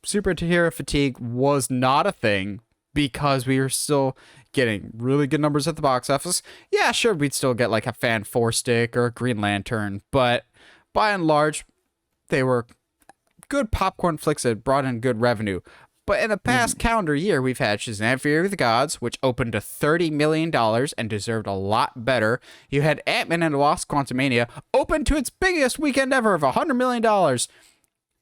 superhero fatigue was not a thing because we were still getting really good numbers at the box office. Yeah, sure, we'd still get like a Fan 4-Stick or a Green Lantern, but by and large, they were good popcorn flicks that brought in good revenue. But in the past calendar year, we've had Shazam! Fury of the Gods, which opened to $30 million and deserved a lot better. You had Ant-Man and the Wasp: Quantumania, opened to its biggest weekend ever of $100 million,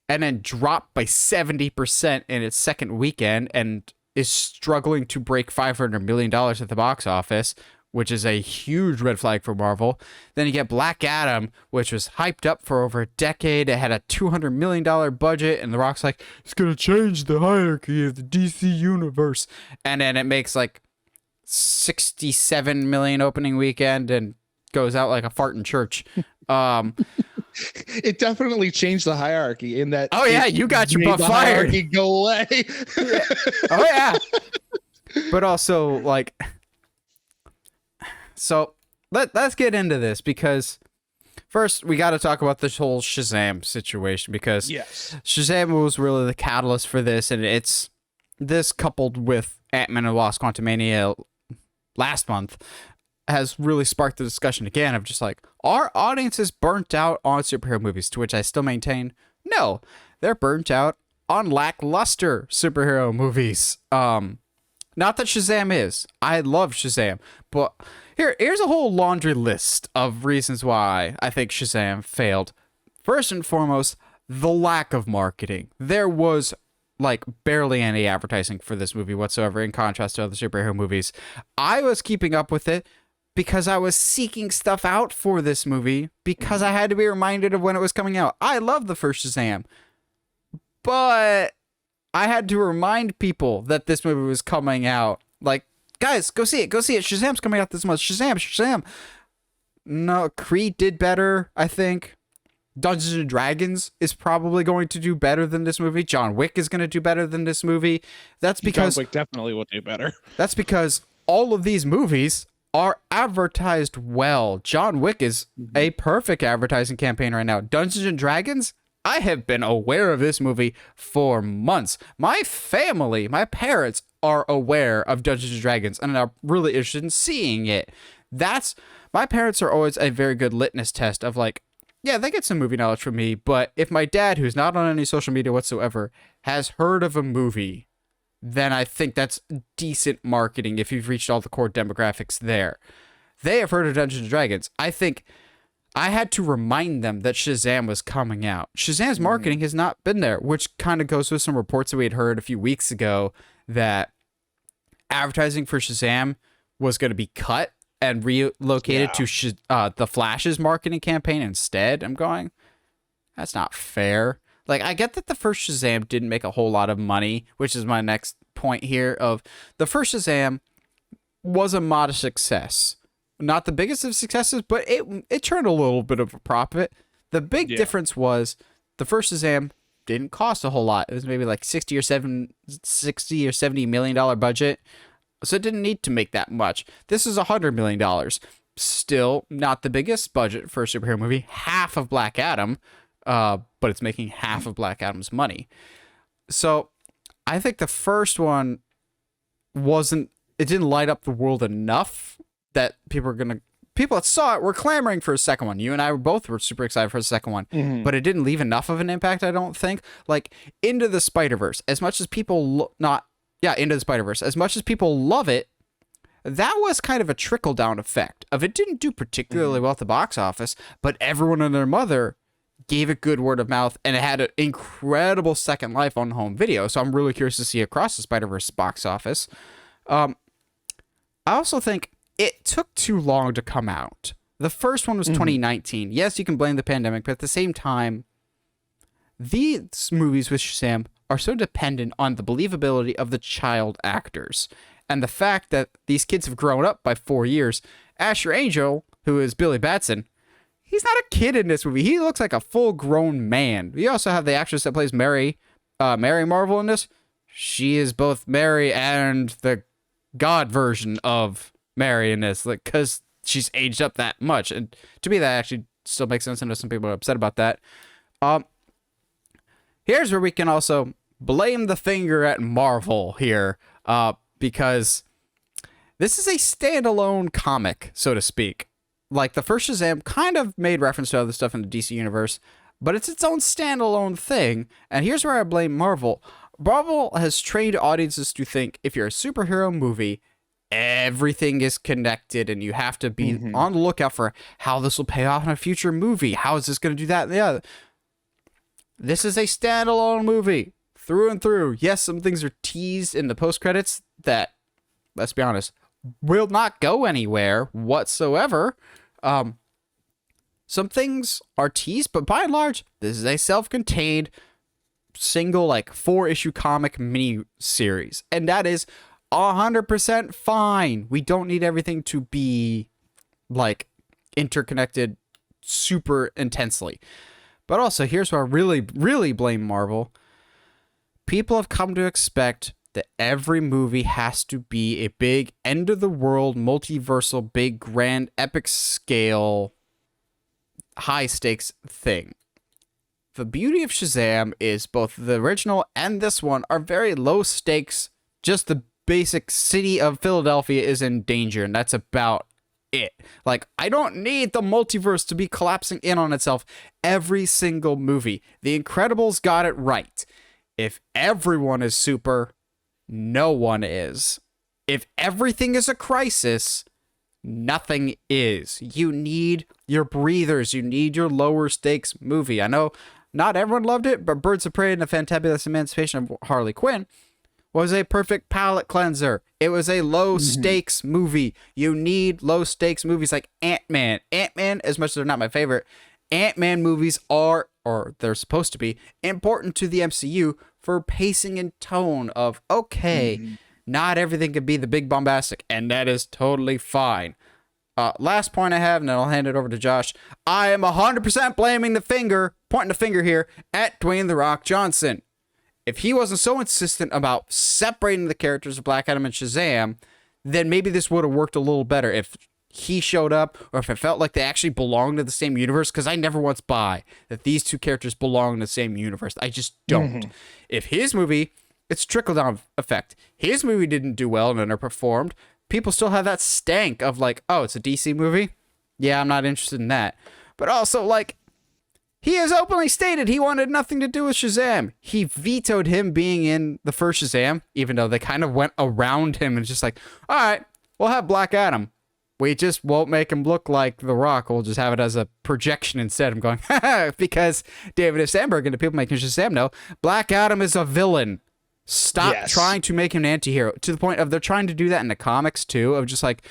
and then dropped by 70% in its second weekend, and is struggling to break $500 million at the box office, which is a huge red flag for Marvel. Then you get Black Adam, which was hyped up for over a decade. It had a $200 million budget, and The Rock's like, it's going to change the hierarchy of the DC universe. And then it makes like 67 million opening weekend and goes out like a fart in church. It definitely changed the hierarchy in that. Oh yeah, you got your butt fired. Go away. Yeah. Oh yeah. But also, like, so let's get into this, because first we got to talk about this whole Shazam situation, because yes, Shazam was really the catalyst for this, and it's this coupled with Ant-Man and the Wasp: Quantumania last month has really sparked the discussion again of just like, are audiences burnt out on superhero movies? To which I still maintain, no, they're burnt out on lackluster superhero movies. Not that Shazam is. I love Shazam, but here's a whole laundry list of reasons why I think Shazam failed. First and foremost, the lack of marketing. There was like barely any advertising for this movie whatsoever, in contrast to other superhero movies. I was keeping up with it because I was seeking stuff out for this movie, because I had to be reminded of when it was coming out. I love the first Shazam, but I had to remind people that this movie was coming out. Like, guys, go see it. Go see it. Shazam's coming out this month. Shazam. No, Creed did better, I think. Dungeons and Dragons is probably going to do better than this movie. John Wick is going to do better than this movie. That's because John Wick definitely will do better. That's because all of these movies are advertised well. John Wick is a perfect advertising campaign right now. Dungeons and Dragons, I have been aware of this movie for months. My family, my parents are aware of Dungeons and Dragons and are really interested in seeing it. My parents are always a very good litmus test of like, yeah, they get some movie knowledge from me, but if my dad, who's not on any social media whatsoever, has heard of a movie, then I think that's decent marketing if you've reached all the core demographics there. They have heard of Dungeons & Dragons. I think I had to remind them that Shazam was coming out. Shazam's marketing has not been there, which kind of goes with some reports that we had heard a few weeks ago that advertising for Shazam was going to be cut and relocated to the Flash's marketing campaign instead. I'm going, that's not fair. Like, I get that the first Shazam didn't make a whole lot of money, which is my next point here of the first Shazam was a modest success. Not the biggest of successes, but it turned a little bit of a profit. The big difference was the first Shazam didn't cost a whole lot. It was maybe like $60 or $70 million budget. So it didn't need to make that much. This is $100 million. Still not the biggest budget for a superhero movie. Half of Black Adam. But it's making half of Black Adam's money. So I think the first one it didn't light up the world enough that people that saw it were clamoring for a second one. You and I were super excited for the second one, but it didn't leave enough of an impact, I don't think. Like Into the Spider-Verse, as much as people Into the Spider-Verse, as much as people love it, that was kind of a trickle-down effect of it didn't do particularly well at the box office, but everyone and their mother gave it good word of mouth, and it had an incredible second life on home video. So I'm really curious to see Across the Spider-Verse box office. I also think it took too long to come out. The first one was 2019. Yes, you can blame the pandemic, but at the same time, these movies with Shazam are so dependent on the believability of the child actors. And the fact that these kids have grown up by 4 years. Asher Angel, who is Billy Batson, he's not a kid in this movie. He looks like a full-grown man. We also have the actress that plays Mary Marvel in this. She is both Mary and the God version of Mary in this, like, because she's aged up that much. And to me, that actually still makes sense. I know some people are upset about that. Here's where we can also blame the finger at Marvel here, because this is a standalone comic, so to speak. Like, the first Shazam kind of made reference to other stuff in the DC universe, but it's its own standalone thing. And here's where I blame Marvel. Marvel has trained audiences to think if you're a superhero movie, everything is connected and you have to be on the lookout for how this will pay off in a future movie. How is this going to do that? Yeah. This is a standalone movie. through and through. Yes, some things are teased in the post-credits that, let's be honest, will not go anywhere whatsoever. Some things are teased, but by and large, this is a self-contained single, like, 4-issue comic mini series, and that is 100% fine. We don't need everything to be like interconnected super intensely. But also, here's where I really blame Marvel. People have come to expect that every movie has to be a big end of the world, multiversal, big, grand, epic scale, high stakes thing. The beauty of Shazam is both the original and this one are very low stakes. Just the basic city of Philadelphia is in danger, and that's about it. Like, I don't need the multiverse to be collapsing in on itself every single movie. The Incredibles got it right. If everyone is super, no one is. If everything is a crisis, nothing is. You need your breathers. You need your lower stakes movie. I know not everyone loved it, but Birds of Prey and the Fantabulous Emancipation of Harley Quinn was a perfect palate cleanser. It was a low-stakes movie. You need low-stakes movies like Ant-Man. Ant-Man, as much as they're not my favorite, Ant-Man movies are, or they're supposed to be, important to the MCU for pacing and tone of, okay, not everything can be the big bombastic, and that is totally fine. Last point I have, and then I'll hand it over to Josh. I am 100% pointing the finger here at Dwayne "The Rock" Johnson. If he wasn't so insistent about separating the characters of Black Adam and Shazam, then maybe this would have worked a little better if he showed up, or if it felt like they actually belonged to the same universe, because I never once buy that these two characters belong in the same universe. I just don't. If his movie, it's trickle-down effect. His movie didn't do well and underperformed. People still have that stank of like, oh, it's a DC movie? Yeah, I'm not interested in that. But also, like, he has openly stated he wanted nothing to do with Shazam. He vetoed him being in the first Shazam, even though they kind of went around him and just like, all right, we'll have Black Adam. We just won't make him look like The Rock. We'll just have it as a projection instead. I'm going, because David F. Sandberg and the people making Shazam know Black Adam is a villain. Stop trying to make him an anti-hero, to the point of they're trying to do that in the comics too, of just like,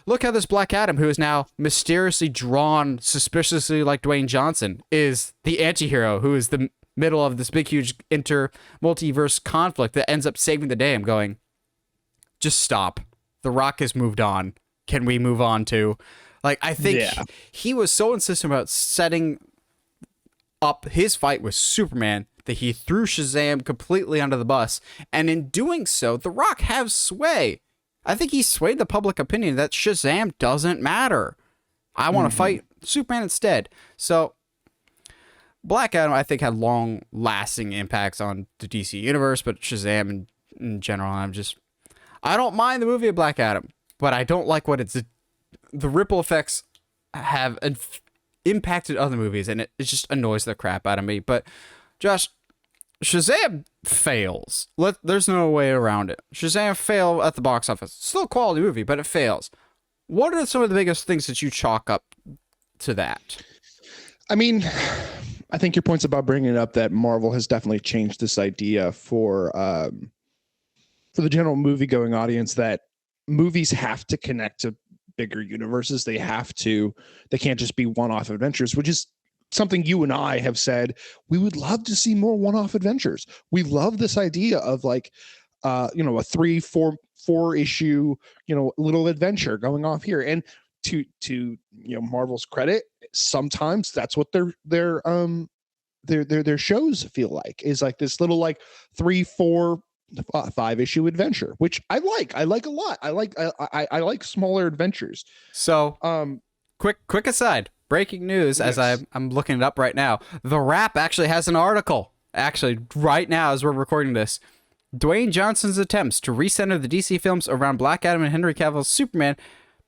look how this Black Adam, who is now mysteriously drawn suspiciously like Dwayne Johnson, is the anti-hero who is the middle of this big, huge multiverse conflict that ends up saving the day. I'm going, just stop. The Rock has moved on. Can we move on to, like, I think he was so insistent about setting up his fight with Superman that he threw Shazam completely under the bus. And in doing so, The Rock has sway. I think he swayed the public opinion that Shazam doesn't matter. I want to fight Superman instead. So Black Adam, I think, had long-lasting impacts on the DC universe, but Shazam in general, I don't mind the movie of Black Adam, but I don't like what the ripple effects have impacted other movies, and it just annoys the crap out of me. But Josh, Shazam fails. There's no way around it. Shazam failed at the box office. Still a quality movie, but it fails. What are some of the biggest things that you chalk up to that? I mean, I think your point's about bringing it up that Marvel has definitely changed this idea for the general movie-going audience that movies have to connect to bigger universes. They can't just be one-off adventures, which is something you and I have said. We would love to see more one-off adventures. We love this idea of like, a 3-4 issue, little adventure going off here. And to Marvel's credit, sometimes that's what their shows feel like, is like this little like 3-4 5-issue adventure, which I like a lot. I like smaller adventures. So quick aside, breaking news, as I'm looking it up right now. The Wrap actually has an article, actually right now as we're recording this. Dwayne Johnson's attempts to recenter the DC films around Black Adam and Henry Cavill's Superman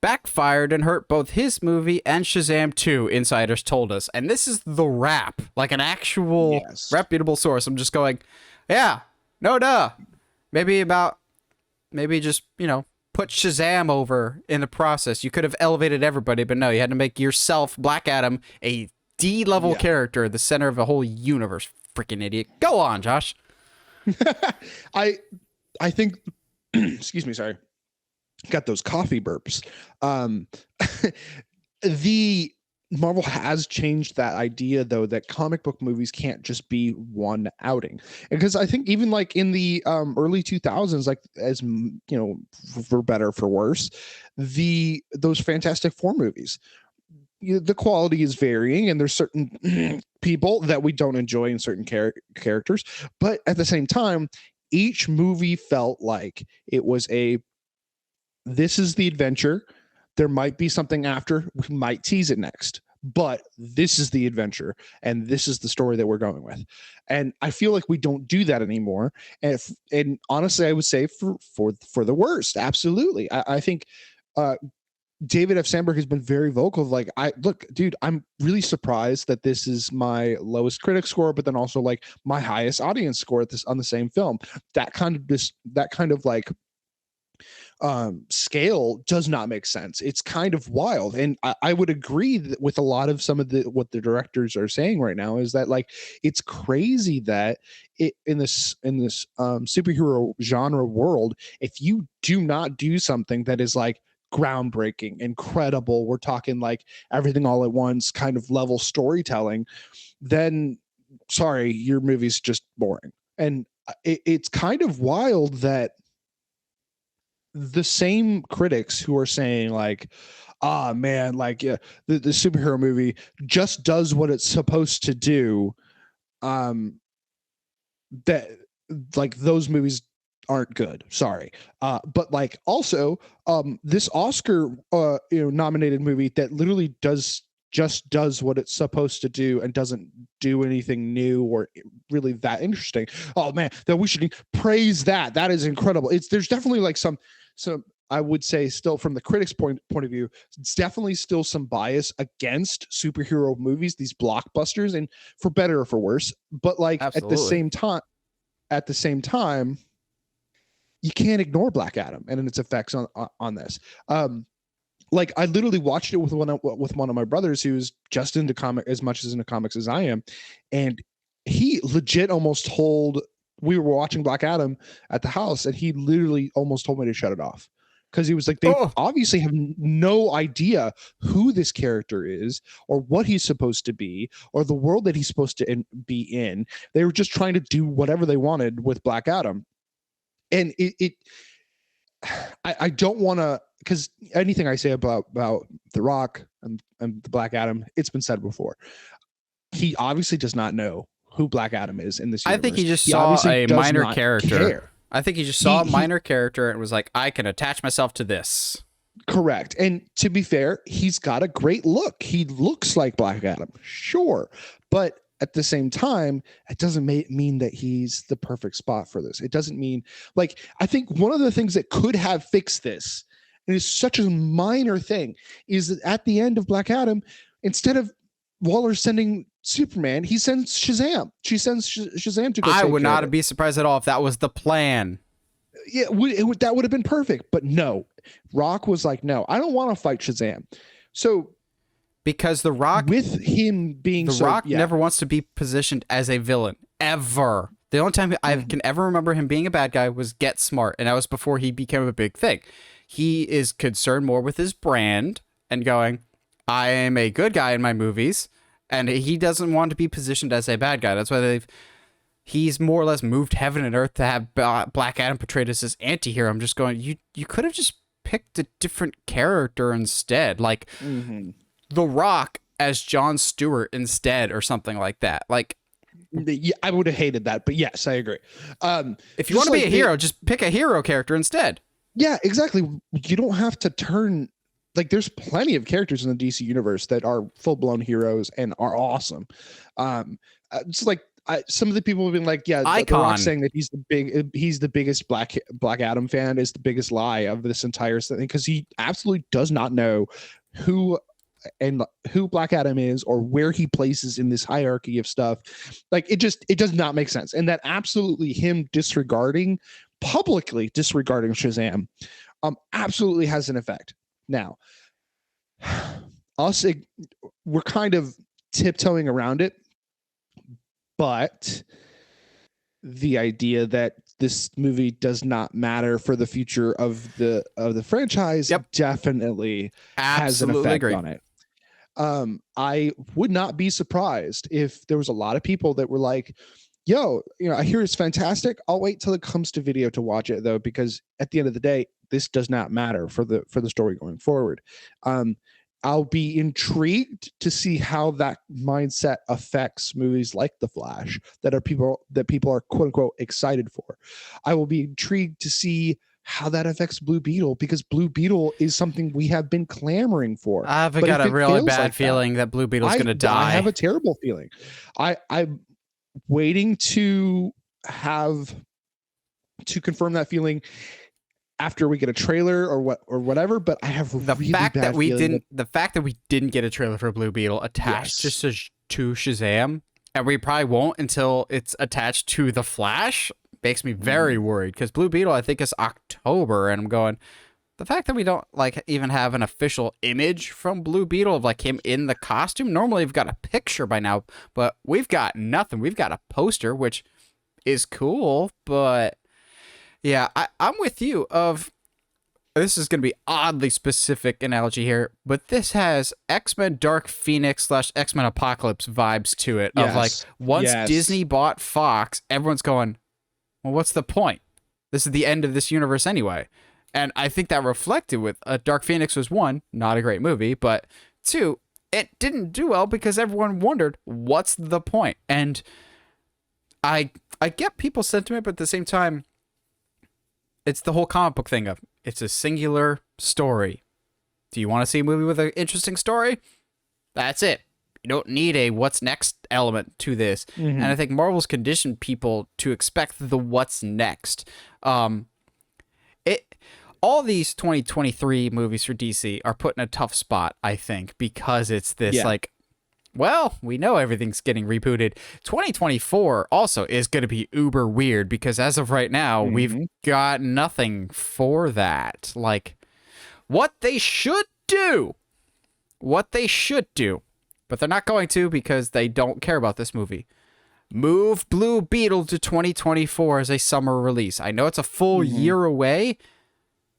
backfired and hurt both his movie and Shazam 2, insiders told us. And this is The Wrap, like an actual reputable source. I'm just going, yeah, no duh. Maybe just, put Shazam over in the process. You could have elevated everybody, but no, you had to make yourself, Black Adam, a D-level character, the center of a whole universe. Freaking idiot. Go on, Josh. I I think excuse me, sorry. Got those coffee burps. Um the Marvel has changed that idea though, that comic book movies can't just be one outing. And because I think even like in the early 2000s, like for better for worse, those Fantastic Four movies, the quality is varying, and there's certain people that we don't enjoy in certain characters, but at the same time, each movie felt like it was this is the adventure. There might be something after. We might tease it next, but this is the adventure, and this is the story that we're going with. And I feel like we don't do that anymore. And honestly, I would say for the worst. Absolutely, I think David F. Sandberg has been very vocal of like, dude, I'm really surprised that this is my lowest critic score, but then also like my highest audience score on the same film. That kind of like scale does not make sense. It's kind of wild. And I would agree with a lot of what the directors are saying right now, is that like, it's crazy that in this superhero genre world, if you do not do something that is like groundbreaking, incredible, we're talking like everything all at once kind of level storytelling, then sorry, your movie's just boring. And it's kind of wild that the same critics who are saying like, man, like, yeah, the superhero movie just does what it's supposed to do, that like those movies aren't good, sorry. But like also this Oscar nominated movie that literally just does what it's supposed to do and doesn't do anything new or really that interesting. Oh man, that we should praise that is incredible. There's definitely like some I would say, still from the critics point of view, it's definitely still some bias against superhero movies, these blockbusters, and for better or for worse. But like Absolutely. at the same time, you can't ignore Black Adam and its effects on this. Like I literally watched it with one of my brothers who's just into comics as I am, and he legit almost told we were watching Black Adam at the house, and he literally almost told me to shut it off because he was like, they obviously have no idea who this character is or what he's supposed to be or the world that he's supposed to be in. They were just trying to do whatever they wanted with Black Adam, and I don't want to, because anything I say about The Rock and the Black Adam, it's been said before. He obviously does not know who Black Adam is in this universe. I think he just saw a minor character. Care. I think he just saw a minor character and was like, I can attach myself to this. Correct. And to be fair, he's got a great look. He looks like Black Adam, sure. But at the same time, it doesn't mean that he's the perfect spot for this. It doesn't mean, like, I think one of the things that could have fixed this, and it's such a minor thing, is that at the end of Black Adam, instead of Waller sending Superman, he sends Shazam. She sends Shazam to go. I would not be surprised at all if that was the plan. Yeah, that would have been perfect. But no, Rock was like, no, I don't want to fight Shazam. So because The Rock, with him being Rock never wants to be positioned as a villain ever. The only time I can ever remember him being a bad guy was Get Smart, and that was before he became a big thing. He is concerned more with his brand and going, I am a good guy in my movies, and he doesn't want to be positioned as a bad guy. That's why he's more or less moved heaven and earth to have Black Adam portrayed as this anti-hero. I'm just going, you could have just picked a different character instead, like The Rock as Jon Stewart instead, or something like that. Like, yeah, I would have hated that, but yes, I agree. If you want to be a hero, just pick a hero character instead. Yeah, exactly. You don't have to turn, like, there's plenty of characters in the DC universe that are full-blown heroes and are awesome. It's like some of the people have been like, yeah, The Rock saying that he's the biggest Black Adam fan is the biggest lie of this entire thing, because he absolutely does not know who Black Adam is or where he places in this hierarchy of stuff. Like, it does not make sense. And that absolutely him publicly disregarding Shazam absolutely has an effect. Now, we're kind of tiptoeing around it, but the idea that this movie does not matter for the future of the franchise Yep. definitely has an Absolutely effect agree. on it. I would not be surprised if there was a lot of people that were like, yo, I hear it's fantastic. I'll wait till it comes to video to watch it though, because at the end of the day, this does not matter for the story going forward. I'll be intrigued to see how that mindset affects movies like The Flash that people are quote unquote excited for. I will be intrigued to see how that affects Blue Beetle, because Blue Beetle is something we have been clamoring for. I've But got if a it really fails bad like feeling that Blue Beetle's going to I have die. a terrible feeling. I'm waiting to have to confirm that feeling after we get a trailer or whatever, but I have The really fact bad that we feeling didn't get a trailer for Blue Beetle attached Yes. to Shazam, and we probably won't until it's attached to The Flash, makes me very worried, because Blue Beetle I think is October, and I'm going, the fact that we don't like even have an official image from Blue Beetle of like him in the costume. Normally we've got a picture by now, but we've got nothing. We've got a poster, which is cool, but yeah, I'm with you. This is going to be oddly specific analogy here, but this has X-Men Dark Phoenix / X-Men Apocalypse vibes to it. Of like, Yes. once Yes. Disney bought Fox, everyone's going, well, what's the point? This is the end of this universe anyway. And I think that reflected with Dark Phoenix was 1, not a great movie, but 2, it didn't do well because everyone wondered, what's the point? And I get people's sentiment, but at the same time, it's the whole comic book thing of it's a singular story. Do you want to see a movie with an interesting story? That's it. You don't need a what's next element to this. Mhm. And I think Marvel's conditioned people to expect the what's next. All these 2023 movies for DC are put in a tough spot, I think, because it's this Yeah. like, well, we know everything's getting rebooted. 2024 also is going to be uber weird because as of right now, we've got nothing for that. Like, what they should do, but they're not going to because they don't care about this movie. Move Blue Beetle to 2024 as a summer release. I know it's a full year away,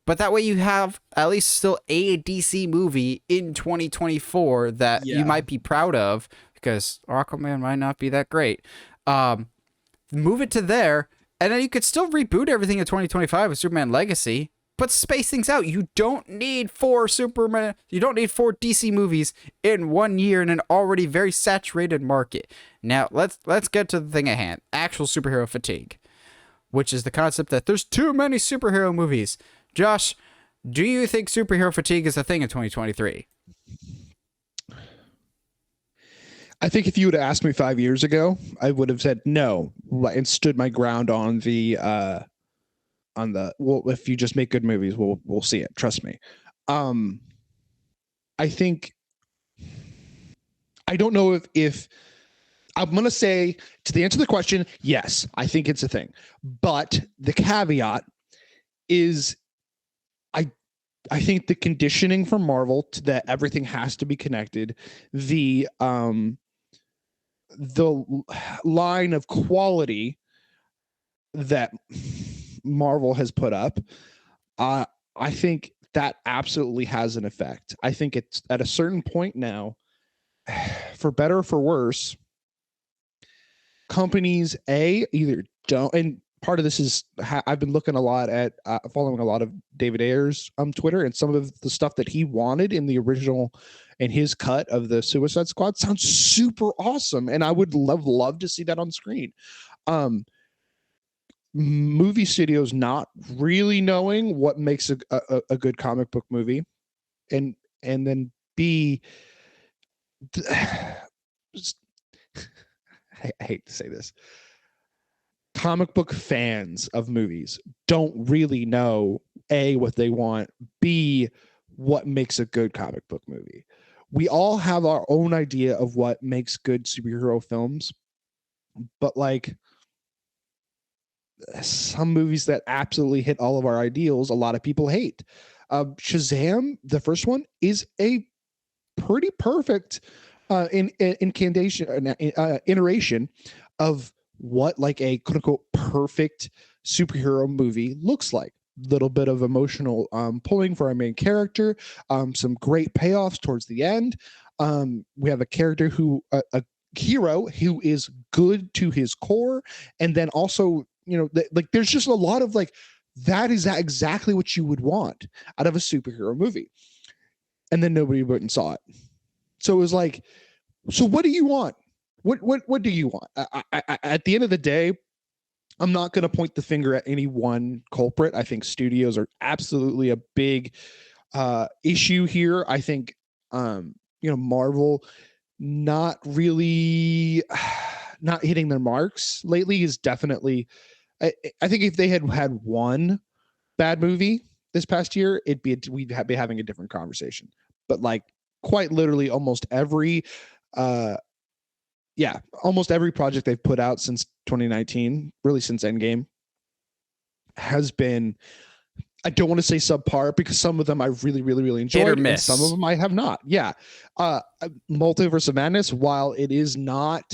but that way you have at least still a DC movie in 2024 that you might be proud of, because Aquaman might not be that great. Move it to there, and then you could still reboot everything in 2025 with Superman Legacy, but space things out. You don't need 4 DC movies in 1 year in an already very saturated market. Now, let's get to the thing at hand. Actual superhero fatigue, which is the concept that there's too many superhero movies. Josh, do you think superhero fatigue is a thing in 2023? I think if you would have asked me 5 years ago, I would have said no and stood my ground on the well, if you just make good movies, we'll see it. Trust me. I think I don't know if I'm going to say, to the answer to the question, yes, I think it's a thing. But the caveat is I think the conditioning from Marvel to that everything has to be connected, the line of quality that Marvel has put up, I think that absolutely has an effect. I think it's at a certain point now, for better or for worse, companies either don't, and part of this is I've been looking a lot at following a lot of David Ayer's Twitter, and some of the stuff that he wanted in the original and his cut of the Suicide Squad sounds super awesome, and I would love to see that on screen. Movie studios not really knowing what makes a good comic book movie, and then B, I hate to say this, comic book fans of movies don't really know A, what they want, B, what makes a good comic book movie. We all have our own idea of what makes good superhero films, but like some movies that absolutely hit all of our ideals, a lot of people hate. Shazam, the first one, is a pretty perfect iteration of what like a quote unquote perfect superhero movie looks like. Little bit of emotional pulling for our main character, some great payoffs towards the end. We have a character who a hero who is good to his core, and then also like there's just a lot of like that is exactly what you would want out of a superhero movie, and then nobody went and saw it. So it was like, so what do you want? What do you want? At the end of the day, I'm not going to point the finger at any one culprit. I think studios are absolutely a big issue here. I think Marvel not really not hitting their marks lately is definitely. I think if they had one bad movie this past year, we'd be having a different conversation. But like quite literally, almost every almost every project they've put out since 2019, really since Endgame, has been, I don't want to say subpar because some of them I really, really, really enjoyed, and some of them I have not. Yeah. Multiverse of Madness, while it is not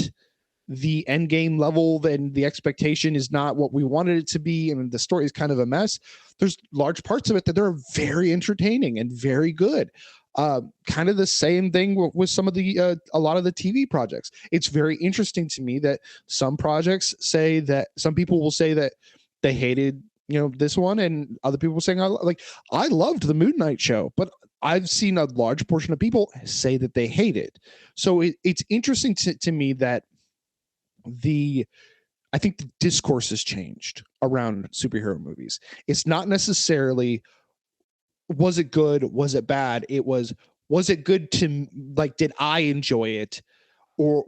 the Endgame level, then the expectation is not what we wanted it to be, and the story is kind of a mess. There's large parts of it that are very entertaining and very good. Kind of the same thing with some of the a lot of the TV projects. It's very interesting to me that some projects say that some people will say that they hated this one, and other people saying I loved the Moon Knight show, but I've seen a large portion of people say that they hate it. So it's interesting to me that I think the discourse has changed around superhero movies. It's not necessarily was it good, was it bad? It was it good to like, did I enjoy it, or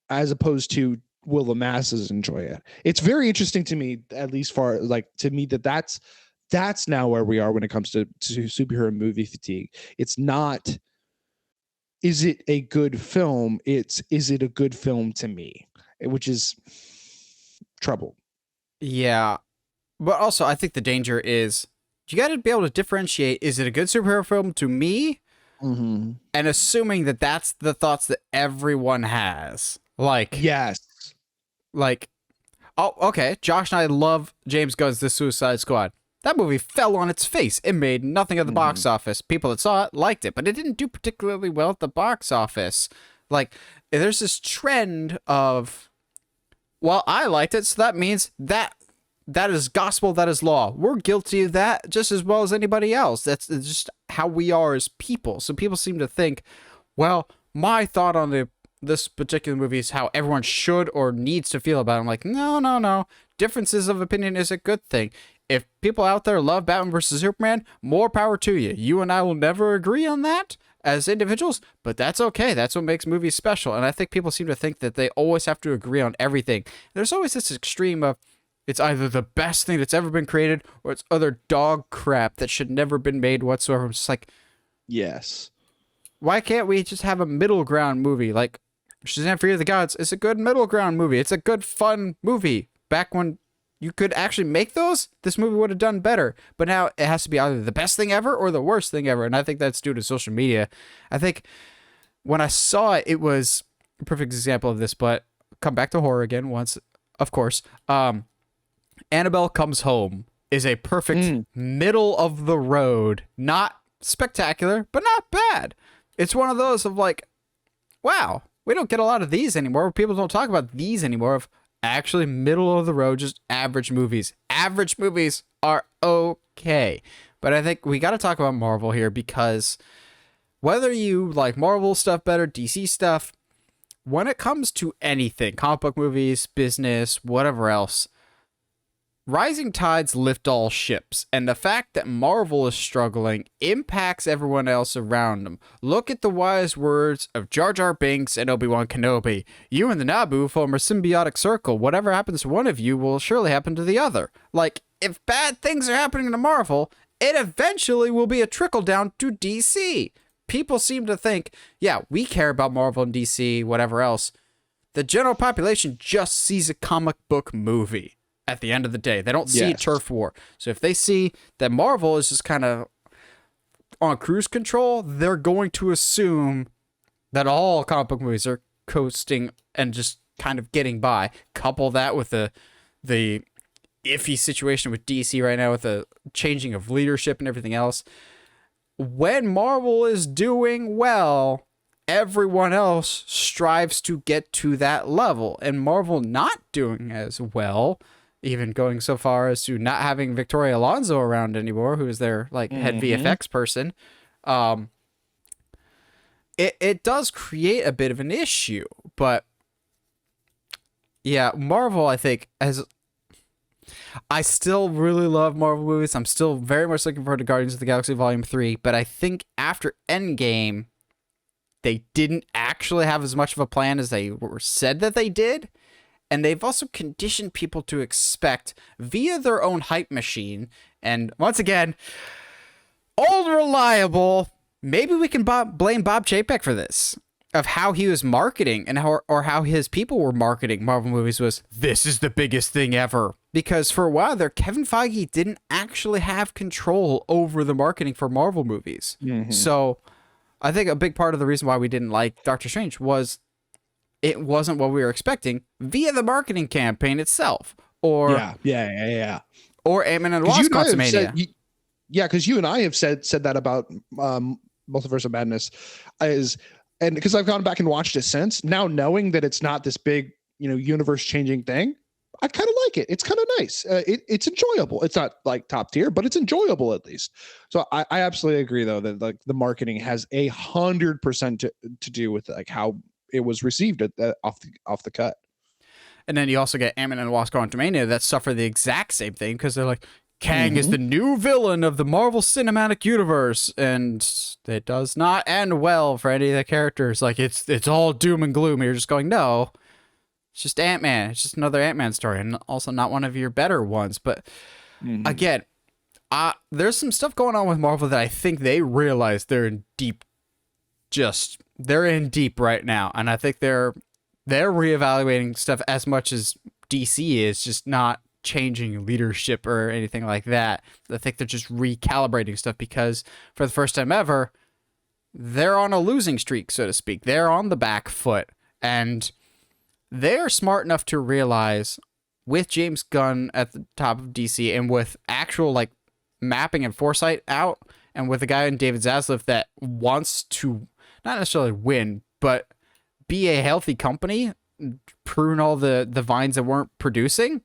as opposed to will the masses enjoy it? It's very interesting to me, at least for like to me, that's now where we are when it comes to superhero movie fatigue. It's not, is it a good film? It's, is it a good film to me? Which is trouble. Yeah. But also, I think the danger is you got to be able to differentiate, is it a good superhero film to me? Mm-hmm. And assuming that that's the thoughts that everyone has. Like, yes. Like, oh, okay, Josh and I love James Gunn's The Suicide Squad. That movie fell on its face. It made nothing at the box office. People that saw it liked it, but it didn't do particularly well at the box office. Like, there's this trend of, well, I liked it, so that means that is gospel, that is law. We're guilty of that just as well as anybody else. That's just how we are as people. So people seem to think, well, my thought on this particular movie is how everyone should or needs to feel about it. I'm like, no. Differences of opinion is a good thing. If people out there love Batman versus Superman, more power to you. You and I will never agree on that as individuals, but that's okay. That's what makes movies special. And I think people seem to think that they always have to agree on everything. There's always this extreme of, it's either the best thing that's ever been created or it's other dog crap that should never been made whatsoever. I'm just like, yes. Why can't we just have a middle ground movie? Like, Shazam! Fury of the Gods is a good middle ground movie. It's a good, fun movie. Back when you could actually make those, this movie would have done better. But now it has to be either the best thing ever or the worst thing ever. And I think that's due to social media. I think when I saw it, it was a perfect example of this, but come back to horror again once, of course. Annabelle Comes Home is a perfect middle of the road, not spectacular, but not bad. It's one of those of like, wow, we don't get a lot of these anymore. People don't talk about these anymore, of actually middle of the road, just average movies. Average movies are okay. But I think we got to talk about Marvel here, because whether you like Marvel stuff better, DC stuff, when it comes to anything, comic book movies, business, whatever else, rising tides lift all ships, and the fact that Marvel is struggling impacts everyone else around them. Look at the wise words of Jar Jar Binks and Obi-Wan Kenobi. You and the Naboo form a symbiotic circle. Whatever happens to one of you will surely happen to the other. Like, if bad things are happening to Marvel, it eventually will be a trickle down to DC. People seem to think, yeah, we care about Marvel and DC, whatever else. The general population just sees a comic book movie. At the end of the day, they don't see turf war. So if they see that Marvel is just kind of on cruise control, they're going to assume that all comic book movies are coasting and just kind of getting by. Couple that with the iffy situation with DC right now with the changing of leadership and everything else. When Marvel is doing well, everyone else strives to get to that level. And Marvel not doing as well, even going so far as to not having Victoria Alonso around anymore, who is their like head VFX person. It does create a bit of an issue, but yeah, Marvel, I think, I still really love Marvel movies. I'm still very much looking forward to Guardians of the Galaxy Volume 3, but I think after Endgame, they didn't actually have as much of a plan as they were said that they did, and they've also conditioned people to expect via their own hype machine, and once again, old reliable. Maybe we can blame Bob Chapek for this, of how he was marketing and how his people were marketing Marvel movies was, this is the biggest thing ever. Because for a while there, Kevin Feige didn't actually have control over the marketing for Marvel movies. So I think a big part of the reason why we didn't like Doctor Strange was it wasn't what we were expecting via the marketing campaign itself. Or or Ant-Man and the Wasp Quantumania. Yeah, because you and I have said that about Multiverse of Madness, and because I've gone back and watched it since, now knowing that it's not this big, universe changing thing, I kind of like it. It's kind of nice. It's enjoyable. It's not like top tier, but it's enjoyable at least. So I absolutely agree though that like the marketing has 100% to do with like how it was received off the cut. And then you also get Ant-Man and the Wasp Quantumania that suffer the exact same thing because they're like, Kang is the new villain of the Marvel Cinematic Universe, and it does not end well for any of the characters. Like, it's all doom and gloom. You're just going, no, it's just Ant-Man. It's just another Ant-Man story, and also not one of your better ones. But again, there's some stuff going on with Marvel that I think they realize they're in deep right now, and I think they're reevaluating stuff as much as DC is, just not changing leadership or anything like that. I think they're just recalibrating stuff because for the first time ever, they're on a losing streak, so to speak. They're on the back foot, and they're smart enough to realize with James Gunn at the top of DC and with actual like mapping and foresight out, and with a guy in David Zaslav that wants to not necessarily win, but be a healthy company, prune all the vines that weren't producing.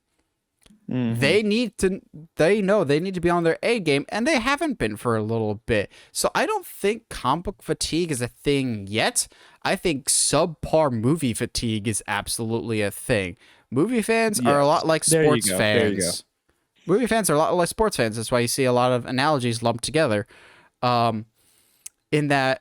They know they need to be on their A game, and they haven't been for a little bit. So I don't think comic book fatigue is a thing yet. I think subpar movie fatigue is absolutely a thing. Movie fans are a lot like sports fans. Movie fans are a lot like sports fans. That's why you see a lot of analogies lumped together. In that,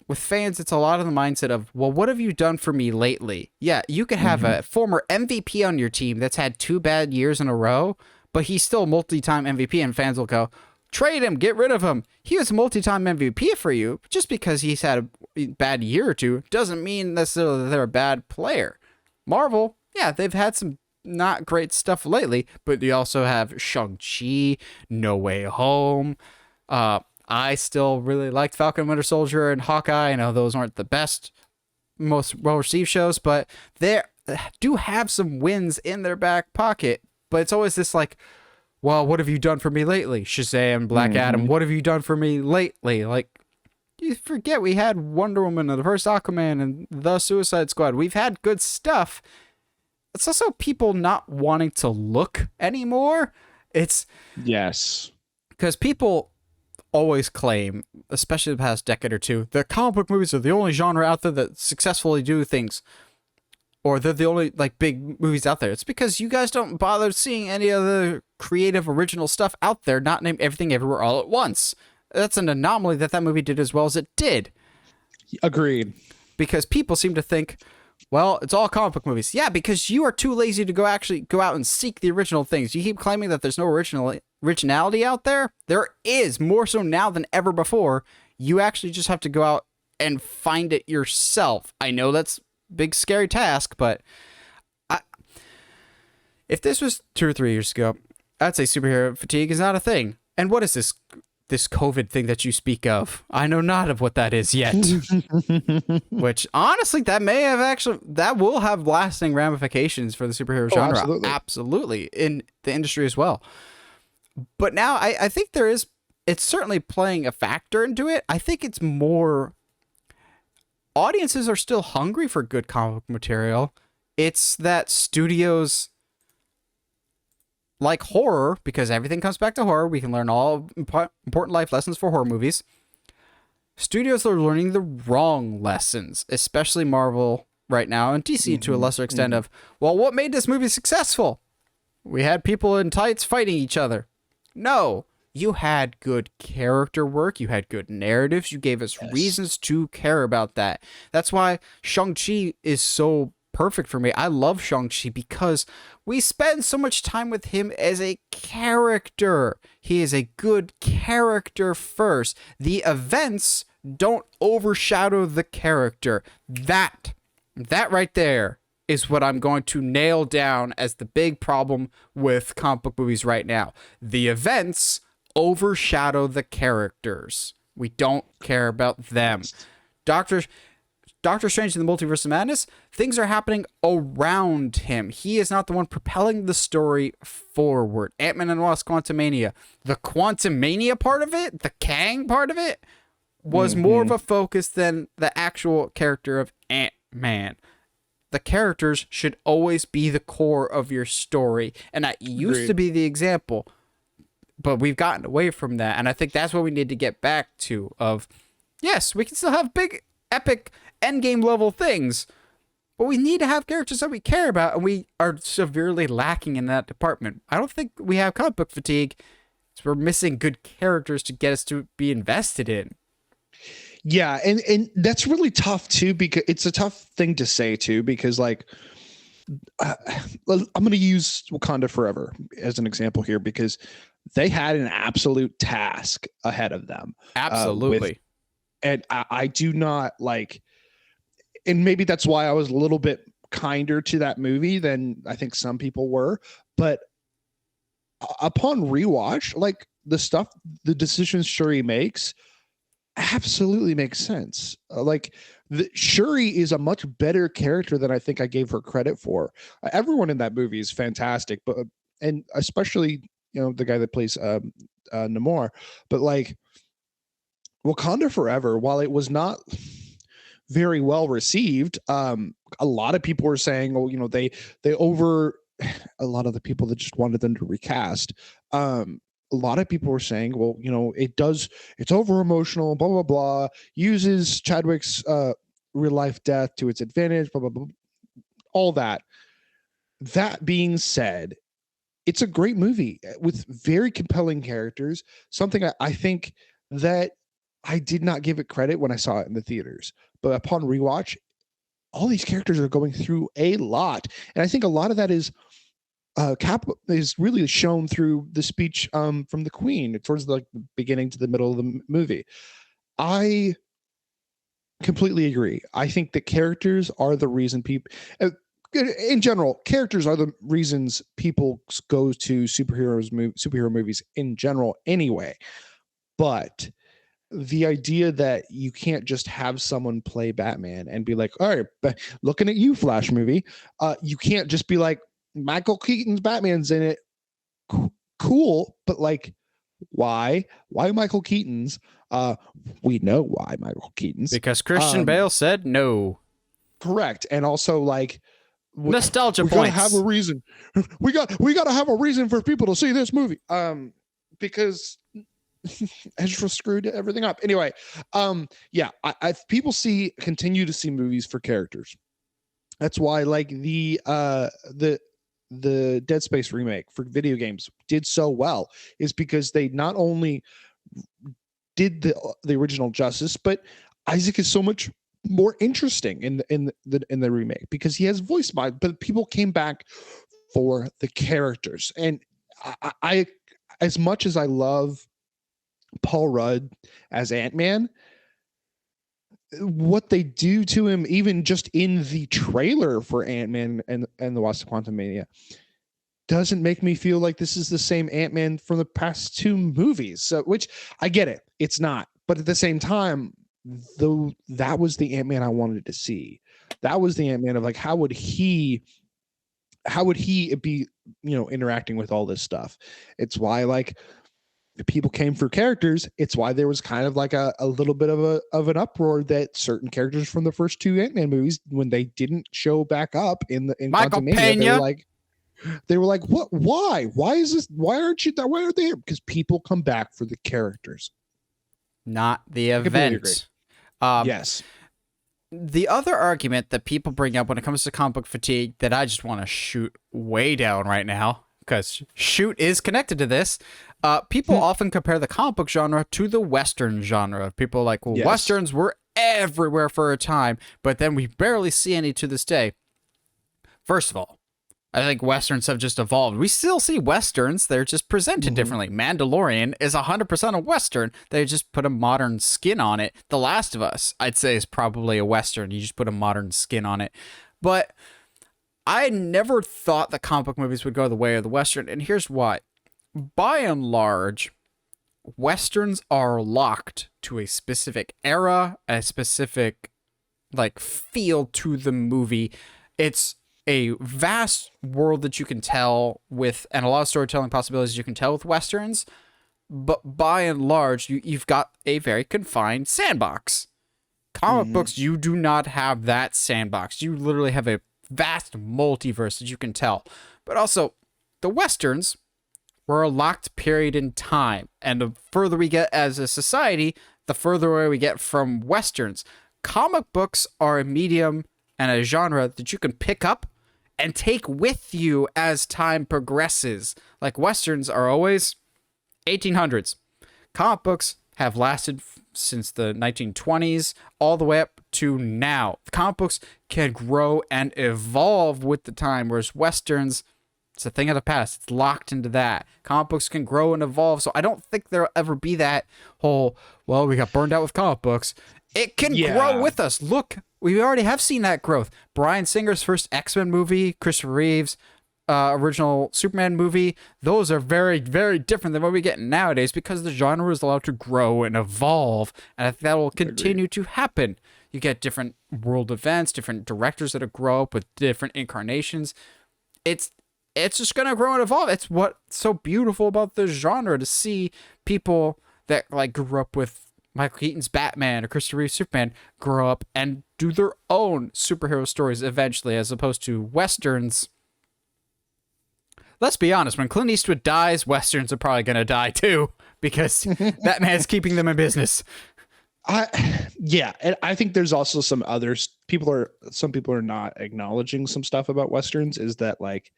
with fans, it's a lot of the mindset of, well, what have you done for me lately? Yeah, you could have a former MVP on your team that's had 2 bad years in a row, but he's still a multi-time MVP, and fans will go, trade him, get rid of him. He was a multi-time MVP for you. Just because he's had a bad year or two doesn't mean necessarily that they're a bad player. Marvel, yeah, they've had some not great stuff lately, but you also have Shang-Chi, No Way Home, I still really liked Falcon and Winter Soldier and Hawkeye. I know those aren't the best, most well-received shows, but they do have some wins in their back pocket. But it's always this like, well, what have you done for me lately? Shazam, Black Adam, what have you done for me lately? Like, you forget we had Wonder Woman and the first Aquaman and the Suicide Squad. We've had good stuff. It's also people not wanting to look anymore. Yes. Because people always claim, especially the past decade or two, that comic book movies are the only genre out there that successfully do things, or they're the only like big movies out there. It's because you guys don't bother seeing any other creative original stuff out there, not named Everything Everywhere All at Once. That's an anomaly that movie did as well as it did. Agreed. Because people seem to think, well, it's all comic book movies. Yeah, because you are too lazy to go out and seek the original things. You keep claiming that there's no originality out there. There is, more so now than ever before. You actually just have to go out and find it yourself. I know that's a big, scary task, but if this was 2 or 3 years ago, I'd say superhero fatigue is not a thing. And what is this this COVID thing that you speak of. I know not of what that is yet. Which, honestly, that will have lasting ramifications for the superhero genre. Absolutely. In the industry as well. But now I think it's certainly playing a factor into it. I think it's more, audiences are still hungry for good comic book material. It's that studios like horror, because everything comes back to horror. We can learn all important life lessons for horror movies. Studios are learning the wrong lessons, especially Marvel right now, and DC to a lesser extent of, well, what made this movie successful? We had people in tights fighting each other. No, you had good character work. You had good narratives. You gave us reasons to care about that. That's why Shang-Chi is so perfect for me. I love Shang-Chi because we spend so much time with him as a character. He is a good character first. The events don't overshadow the character. That right there is what I'm going to nail down as the big problem with comic book movies right now. The events overshadow the characters. We don't care about them. Doctor Strange in the Multiverse of Madness, things are happening around him. He is not the one propelling the story forward. Ant-Man and the Wasp: Quantumania. The Quantumania part of it, the Kang part of it, was more of a focus than the actual character of Ant-Man. The characters should always be the core of your story. And that used to be the example. But we've gotten away from that. And I think that's what we need to get back to. Of, yes, we can still have big, epic, endgame level things, but we need to have characters that we care about, and we are severely lacking in that department. I don't think we have comic book fatigue. We're missing good characters to get us to be invested in. Yeah, and that's really tough too, because it's a tough thing to say too, because like I'm going to use Wakanda Forever as an example here, because they had an absolute task ahead of them. Absolutely. And I do not like, and maybe that's why I was a little bit kinder to that movie than I think some people were. But upon rewatch, like the decisions Shuri makes absolutely makes sense. Shuri is a much better character than I think I gave her credit for. Everyone in that movie is fantastic, and especially, the guy that plays Namor. But like Wakanda Forever, while it was not very well received, a lot of people were saying, a lot of the people that just wanted them to recast, a lot of people were saying, well, it's over emotional, blah blah blah, uses Chadwick's real life death to its advantage, blah blah blah, all that. That being said, it's a great movie with very compelling characters, something I think that I did not give it credit when I saw it in the theaters. But upon rewatch, all these characters are going through a lot. And I think a lot of that is really shown through the speech from the Queen towards the beginning to the middle of the movie. I completely agree. I think that characters are the reason people, in general, characters are the reasons people go to superhero movies in general anyway. But the idea that you can't just have someone play Batman and be like, all right, looking at you, Flash movie, you can't just be like, Michael Keaton's Batman's in it. Cool, but like, why Michael Keaton's? We know why Michael Keaton's, because Christian Bale said no. Correct. And also like nostalgia points. We gotta have a reason. We gotta have a reason for people to see this movie. Because Ezra screwed everything up. Anyway, I people continue to see movies for characters. That's why like the Dead Space remake for video games did so well, is because they not only did the original justice, but Isaac is so much more interesting in the remake because he has voice behind. But people came back for the characters, and I as much as I love Paul Rudd as Ant-Man, what they do to him, even just in the trailer for Ant-Man and the Wasp: Quantumania, doesn't make me feel like this is the same Ant-Man from the past two movies. So, which I get it, it's not, but at the same time, though, that was the Ant-Man I wanted to see. That was the Ant-Man of like, how would he be, interacting with all this stuff? It's why like people came for characters. It's why there was kind of like a little bit of an uproar that certain characters from the first two Ant-Man movies, when they didn't show back up in Michael Quantumania, Pena. They were like, what? Why is this? Why aren't you? Why aren't they here? Because people come back for the characters, Not the completely agree. event. Yes. The other argument that people bring up when it comes to comic book fatigue that I just want to shoot way down right now, because shoot is connected to this. People often compare the comic book genre to the Western genre. People are like, well, Yes. Westerns were everywhere for a time, but then we barely see any to this day. First of all, I think Westerns have just evolved. We still see Westerns. They're just presented differently. Mandalorian is 100% a Western. They just put a modern skin on it. The Last of Us, I'd say, is probably a Western. You just put a modern skin on it. But I never thought the comic book movies would go the way of the Western, and here's why. By and large, Westerns are locked to a specific era, a specific like feel to the movie. It's a vast world that you can tell with, and a lot of storytelling possibilities you can tell with Westerns, but by and large, you've got a very confined sandbox. Comic books, you do not have that sandbox. You literally have a vast multiverse that you can tell. But also, the Westerns were a locked period in time, and the further we get as a society, the further away we get from Westerns. Comic books are a medium and a genre that you can pick up and take with you as time progresses. Like Westerns are always 1800s. Comic books have lasted since the 1920s all the way up to now. Comic books can grow and evolve with the time, whereas Westerns, it's a thing of the past. It's locked into that. Comic books can grow and evolve, so I don't think there'll ever be that whole, well, we got burned out with comic books. It can grow with us. Look, we already have seen that growth. Bryan Singer's first X-Men movie, Christopher Reeve's original Superman movie, those are very, very different than what we get nowadays because the genre is allowed to grow and evolve, and I think that will continue to happen. You get different world events, different directors that grow up with different incarnations. It's just going to grow and evolve. It's what's so beautiful about the genre, to see people that like grew up with Michael Keaton's Batman or Christopher Reeve's Superman grow up and do their own superhero stories eventually, as opposed to Westerns. Let's be honest, when Clint Eastwood dies, Westerns are probably going to die too, because Batman's keeping them in business. And I think there's also some others. Some people are not acknowledging some stuff about Westerns, is that like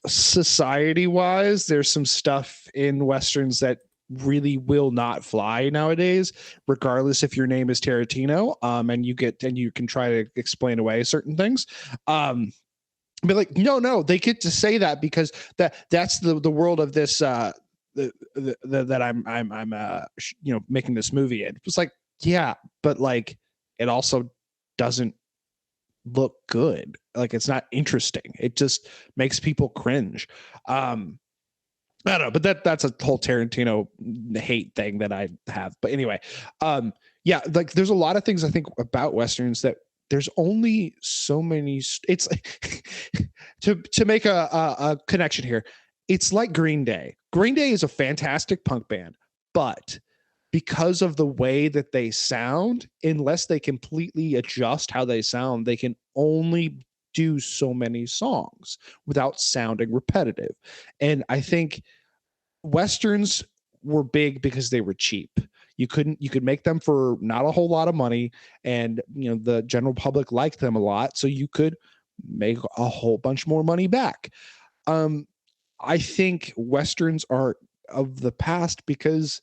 society wise, there's some stuff in Westerns that really will not fly nowadays, regardless if your name is Tarantino, and you can try to explain away certain things. But like, no, they get to say that because that's the world of this that I'm making this movie in. It's like, yeah, but like it also doesn't look good. Like it's not interesting. It just makes people cringe. I don't know, but that's a whole Tarantino hate thing that I have. But anyway, yeah, like there's a lot of things I think about Westerns that there's only so many. It's like to make a connection here. It's like Green Day. Green Day is a fantastic punk band, but because of the way that they sound, unless they completely adjust how they sound, they can only do so many songs without sounding repetitive. And I think Westerns were big because they were cheap. You could make them for not a whole lot of money, and the general public liked them a lot, so you could make a whole bunch more money back. I think Westerns are of the past because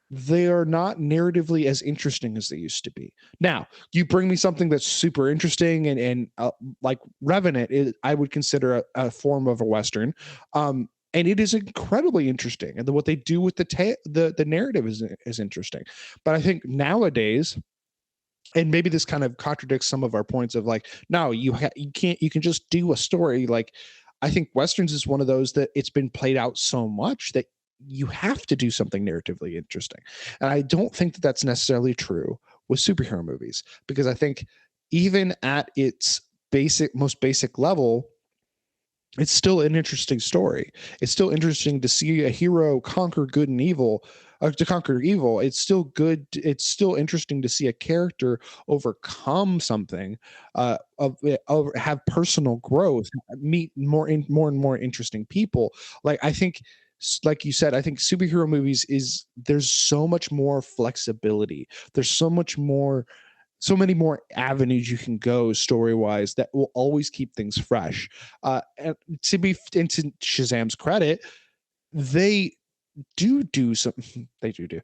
they are not narratively as interesting as they used to be. Now, you bring me something that's super interesting and like Revenant, I would consider a form of a Western. And it is incredibly interesting. And what they do with the narrative is interesting. But I think nowadays, and maybe this kind of contradicts some of our points of like, no, you can just do a story. Like I think Westerns is one of those that it's been played out so much that you have to do something narratively interesting. And I don't think that that's necessarily true with superhero movies, because I think even at its most basic level, it's still an interesting story. It's still interesting to see a hero conquer good and evil, to conquer evil. It's still good. It's still interesting to see a character overcome something, have personal growth, meet more and more interesting people. Like I think, like you said, I think superhero movies there's so much more flexibility. There's so many more avenues you can go story wise that will always keep things fresh. And to be into Shazam's credit, they do some they do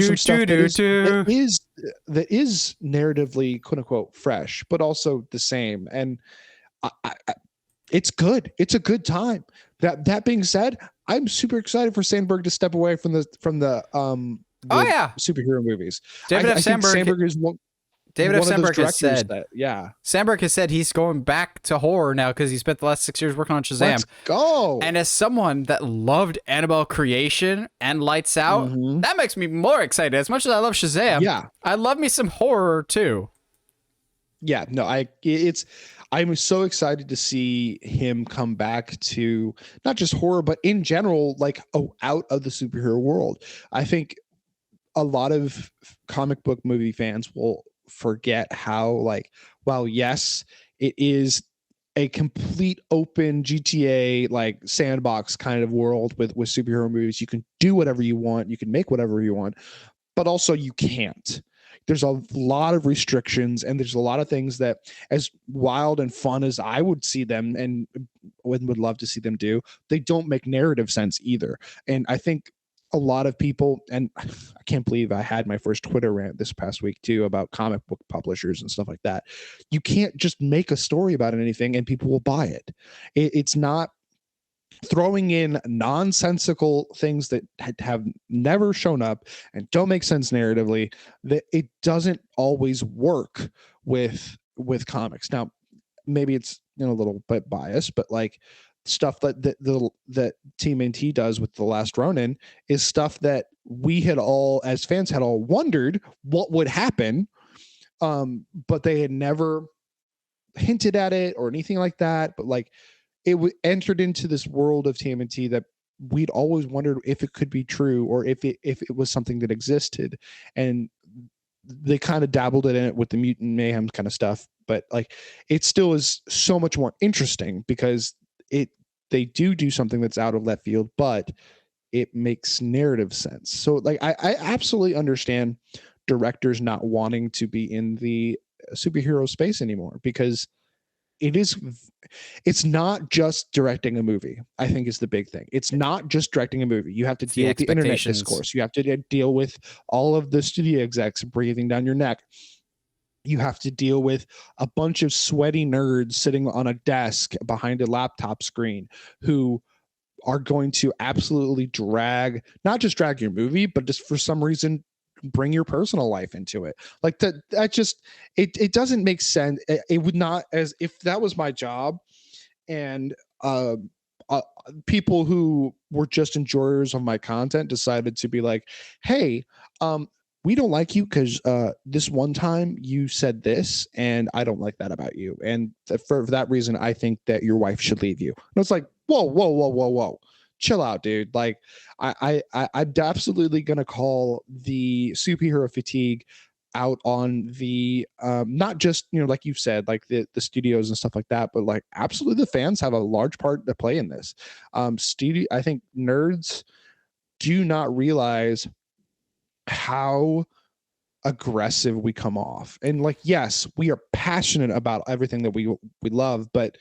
some stuff that is narratively quote unquote fresh, but also the same. And I, it's good. It's a good time. That being said, I'm super excited for Sandberg to step away from the superhero movies. David F. Sandberg is one. David F. Sandberg has said, Sandberg has said he's going back to horror now because he spent the last 6 years working on Shazam. Let's go. And as someone that loved Annabelle Creation and Lights Out, that makes me more excited. As much as I love Shazam, I love me some horror too. Yeah, no, I'm so excited to see him come back to not just horror, but in general, like out of the superhero world. I think a lot of comic book movie fans will forget how, like, while yes, it is a complete open GTA like sandbox kind of world with superhero movies. You can do whatever you want, you can make whatever you want, but also you can't. There's a lot of restrictions, and there's a lot of things that, as wild and fun as I would see them and would love to see them do, they don't make narrative sense either. And I think a lot of people, and I can't believe I had my first Twitter rant this past week too about comic book publishers and stuff like that. You can't just make a story about anything and people will buy it. It's not throwing in nonsensical things that have never shown up and don't make sense narratively. That it doesn't always work with comics. Now, maybe it's a little bit biased, but like stuff that TMNT does with The Last Ronin is stuff that we had all, as fans, had all wondered what would happen, but they had never hinted at it or anything like that. But like it entered into this world of TMNT that we'd always wondered if it could be true or if it was something that existed. And they kind of dabbled in it with the Mutant Mayhem kind of stuff, but like it still is so much more interesting because they do something that's out of left field, but it makes narrative sense. So like I absolutely understand directors not wanting to be in the superhero space anymore, because it's not just directing a movie. I think is the big thing. It's not just directing a movie. You have to deal with the internet discourse. You have to deal with all of the studio execs breathing down your neck. You have to deal with a bunch of sweaty nerds sitting on a desk behind a laptop screen who are going to absolutely not just drag your movie, but just for some reason bring your personal life into it. Like that just, it doesn't make sense. It would not, as if that was my job and people who were just enjoyers of my content decided to be like, hey, we don't like you because this one time you said this, and I don't like that about you. And for that reason, I think that your wife should leave you. And it's like, whoa. Chill out, dude. Like, I'm absolutely going to call the superhero fatigue out on the, not just, like you've said, like the studios and stuff like that, but like absolutely the fans have a large part to play in this. I think nerds do not realize how aggressive we come off. And like, yes, we are passionate about everything that we love, but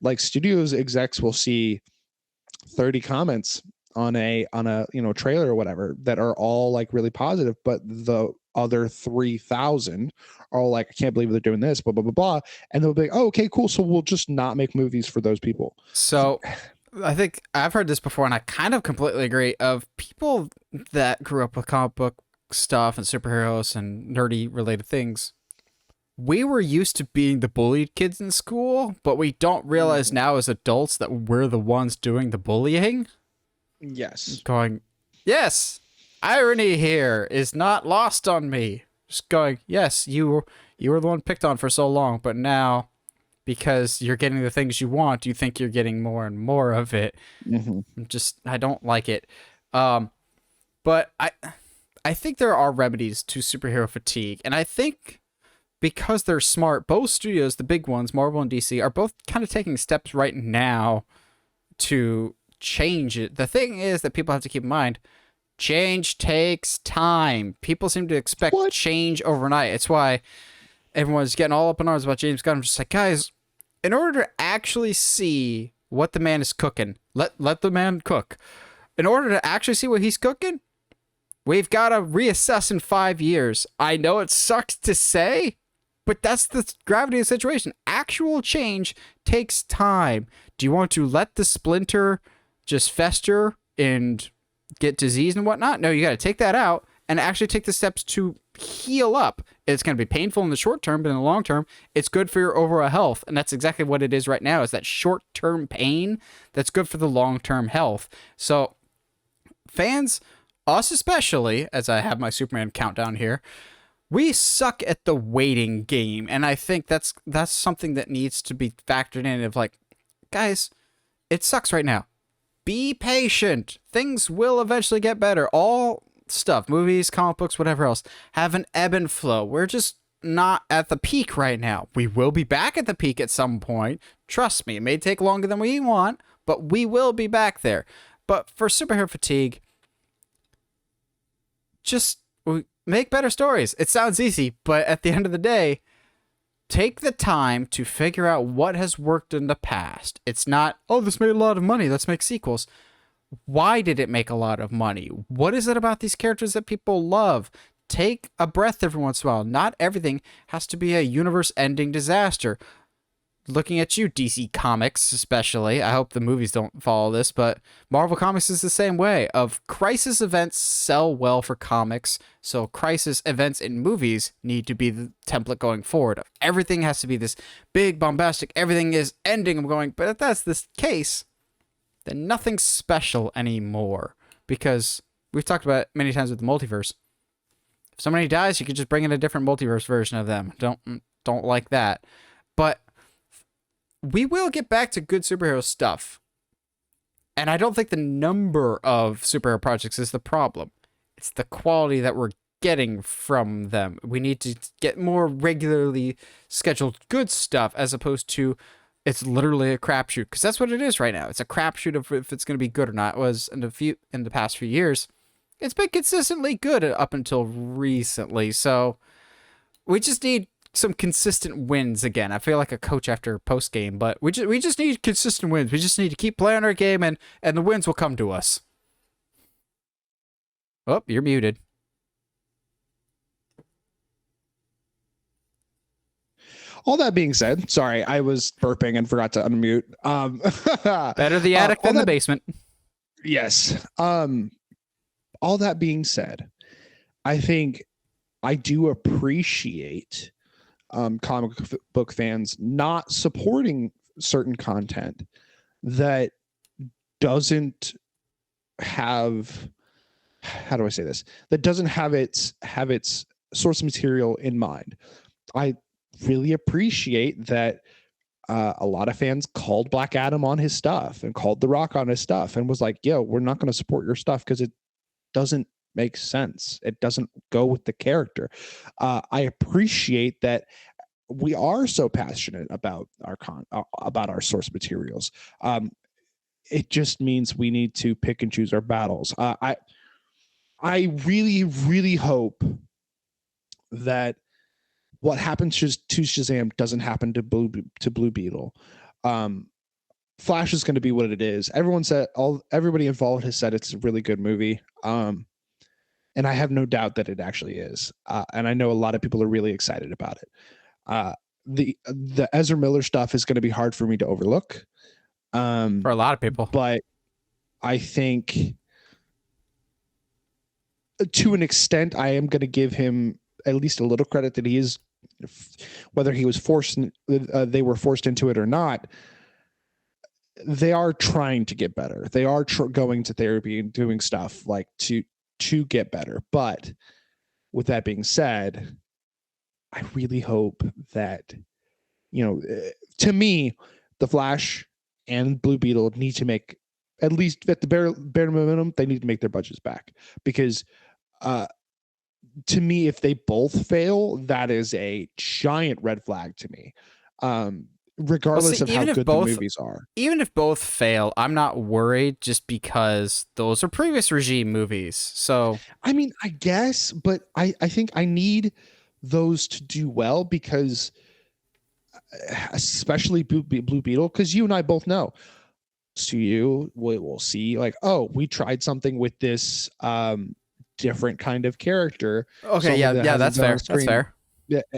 like studios execs will see 30 comments on a trailer or whatever that are all like really positive, but the other 3,000 are like, I can't believe they're doing this, blah blah blah blah, and they'll be like, oh, okay, cool, so we'll just not make movies for those people. So I think I've heard this before, and I kind of completely agree. Of people that grew up with comic book stuff and superheroes and nerdy related things, we were used to being the bullied kids in school, but we don't realize now as adults that we're the ones doing the bullying. Yes. Going, yes, irony here is not lost on me. Just going, yes, you were the one picked on for so long, but now, because you're getting the things you want, you think you're getting more and more of it. I don't like it. But I think there are remedies to superhero fatigue, and I think because they're smart, both studios, the big ones, Marvel and DC, are both kind of taking steps right now to change it. The thing is that people have to keep in mind, change takes time. People seem to expect change overnight. It's why everyone's getting all up in arms about James Gunn. I'm just like, guys, in order to actually see what the man is cooking, let the man cook. In order to actually see what he's cooking, we've got to reassess in 5 years. I know it sucks to say, but that's the gravity of the situation. Actual change takes time. Do you want to let the splinter just fester and get disease and whatnot? No, you got to take that out and actually take the steps to heal up. It's going to be painful in the short term, but in the long term, it's good for your overall health. And that's exactly what it is right now, is that short-term pain that's good for the long-term health. So fans, us especially, as I have my Superman countdown here, we suck at the waiting game, and I think that's something that needs to be factored in. Of like, guys, it sucks right now. Be patient. Things will eventually get better. All stuff, movies, comic books, whatever else, have an ebb and flow. We're just not at the peak right now. We will be back at the peak at some point. Trust me, it may take longer than we want, but we will be back there. But for superhero fatigue, just make better stories. It sounds easy, but at the end of the day, take the time to figure out what has worked in the past. It's not, oh, this made a lot of money, let's make sequels. Why did it make a lot of money? What is it about these characters that people love? Take a breath every once in a while. Not everything has to be a universe-ending disaster. Looking at you, DC Comics especially. I hope the movies don't follow this, but Marvel Comics is the same way. Of crisis events sell well for comics, so crisis events in movies need to be the template going forward. Everything has to be this big, bombastic, everything is ending. I'm going, but if that's the case, then nothing's special anymore. Because we've talked about it many times with the multiverse. If somebody dies, you can just bring in a different multiverse version of them. Don't like that. But we will get back to good superhero stuff. And I don't think the number of superhero projects is the problem. It's the quality that we're getting from them. We need to get more regularly scheduled good stuff, as opposed to it's literally a crapshoot. Because that's what it is right now. It's a crapshoot of if it's going to be good or not. It was in the past few years. It's been consistently good up until recently. So we just need some consistent wins again. I feel like a coach after post game, but we just need consistent wins. We just need to keep playing our game, and the wins will come to us. Oh, you're muted. All that being said, sorry, I was burping and forgot to unmute. Better the attic than the basement. Yes. All that being said, I think I do appreciate comic book fans not supporting certain content that doesn't have, how do I say this? That doesn't have its source material in mind. I really appreciate that a lot of fans called Black Adam on his stuff and called The Rock on his stuff and was like, yo, we're not going to support your stuff because it doesn't make sense. It doesn't go with the character. I appreciate that we are so passionate about our source materials. It just means we need to pick and choose our battles. I really, really hope that what happens to Shazam doesn't happen to Blue Beetle. Flash is going to be what it is. Everybody involved has said it's a really good movie. And I have no doubt that it actually is. And I know a lot of people are really excited about it. The Ezra Miller stuff is going to be hard for me to overlook. For a lot of people. But I think to an extent, I am going to give him at least a little credit that he is whether he was forced, they were forced into it or not, they are trying to get better. They are going to therapy and doing stuff like to get better. But with that being said, I really hope that, to me, the Flash and Blue Beetle need to make, at least at the bare minimum, they need to make their budgets back, because to me, if they both fail, that is a giant red flag to me. Regardless of how good the movies are. Even if both fail, I'm not worried, just because those are previous regime movies. So I mean, I guess, but I think I need those to do well, because especially Blue Beetle, because you and I both know, so we'll see like, oh, we tried something with this different kind of character. Okay, yeah, that's fair. That's fair.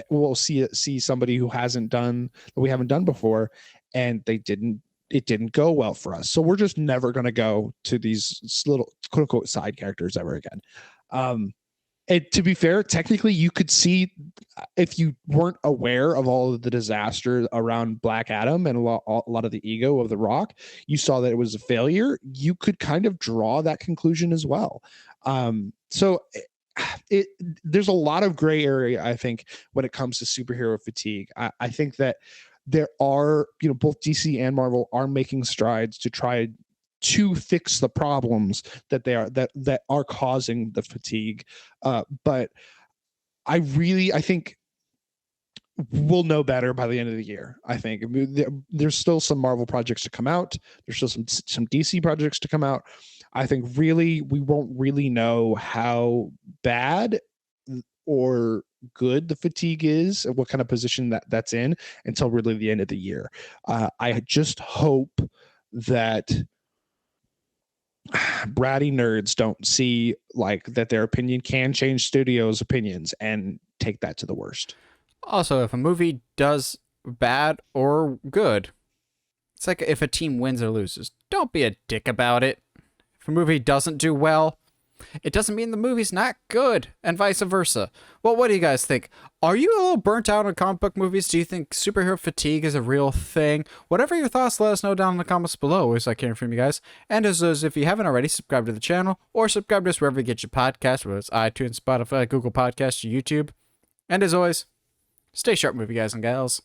We'll see somebody who hasn't done that we haven't done before, and it didn't go well for us. So we're just never going to go to these little quote unquote side characters ever again. And to be fair, technically you could see, if you weren't aware of all of the disaster around Black Adam and a lot of the ego of The Rock, you saw that it was a failure. You could kind of draw that conclusion as well. So there's a lot of gray area, I think, when it comes to superhero fatigue. I think that there are, both DC and Marvel are making strides to try to fix the problems that are causing the fatigue. But I think we'll know better by the end of the year. I think there's still some Marvel projects to come out. There's still some DC projects to come out. I think really we won't really know how bad or good the fatigue is, and what kind of position that's in, until really the end of the year. I just hope that bratty nerds don't see like that their opinion can change studios' opinions and take that to the worst. Also, if a movie does bad or good, it's like if a team wins or loses, don't be a dick about it. If a movie doesn't do well, it doesn't mean the movie's not good, and vice versa. Well, what do you guys think? Are you a little burnt out on comic book movies? Do you think superhero fatigue is a real thing? Whatever your thoughts, let us know down in the comments below. Always like hearing from you guys. And as always, if you haven't already, subscribe to the channel, or subscribe to us wherever you get your podcast, whether it's iTunes, Spotify, Google Podcasts, or YouTube. And as always, stay sharp, movie guys and gals.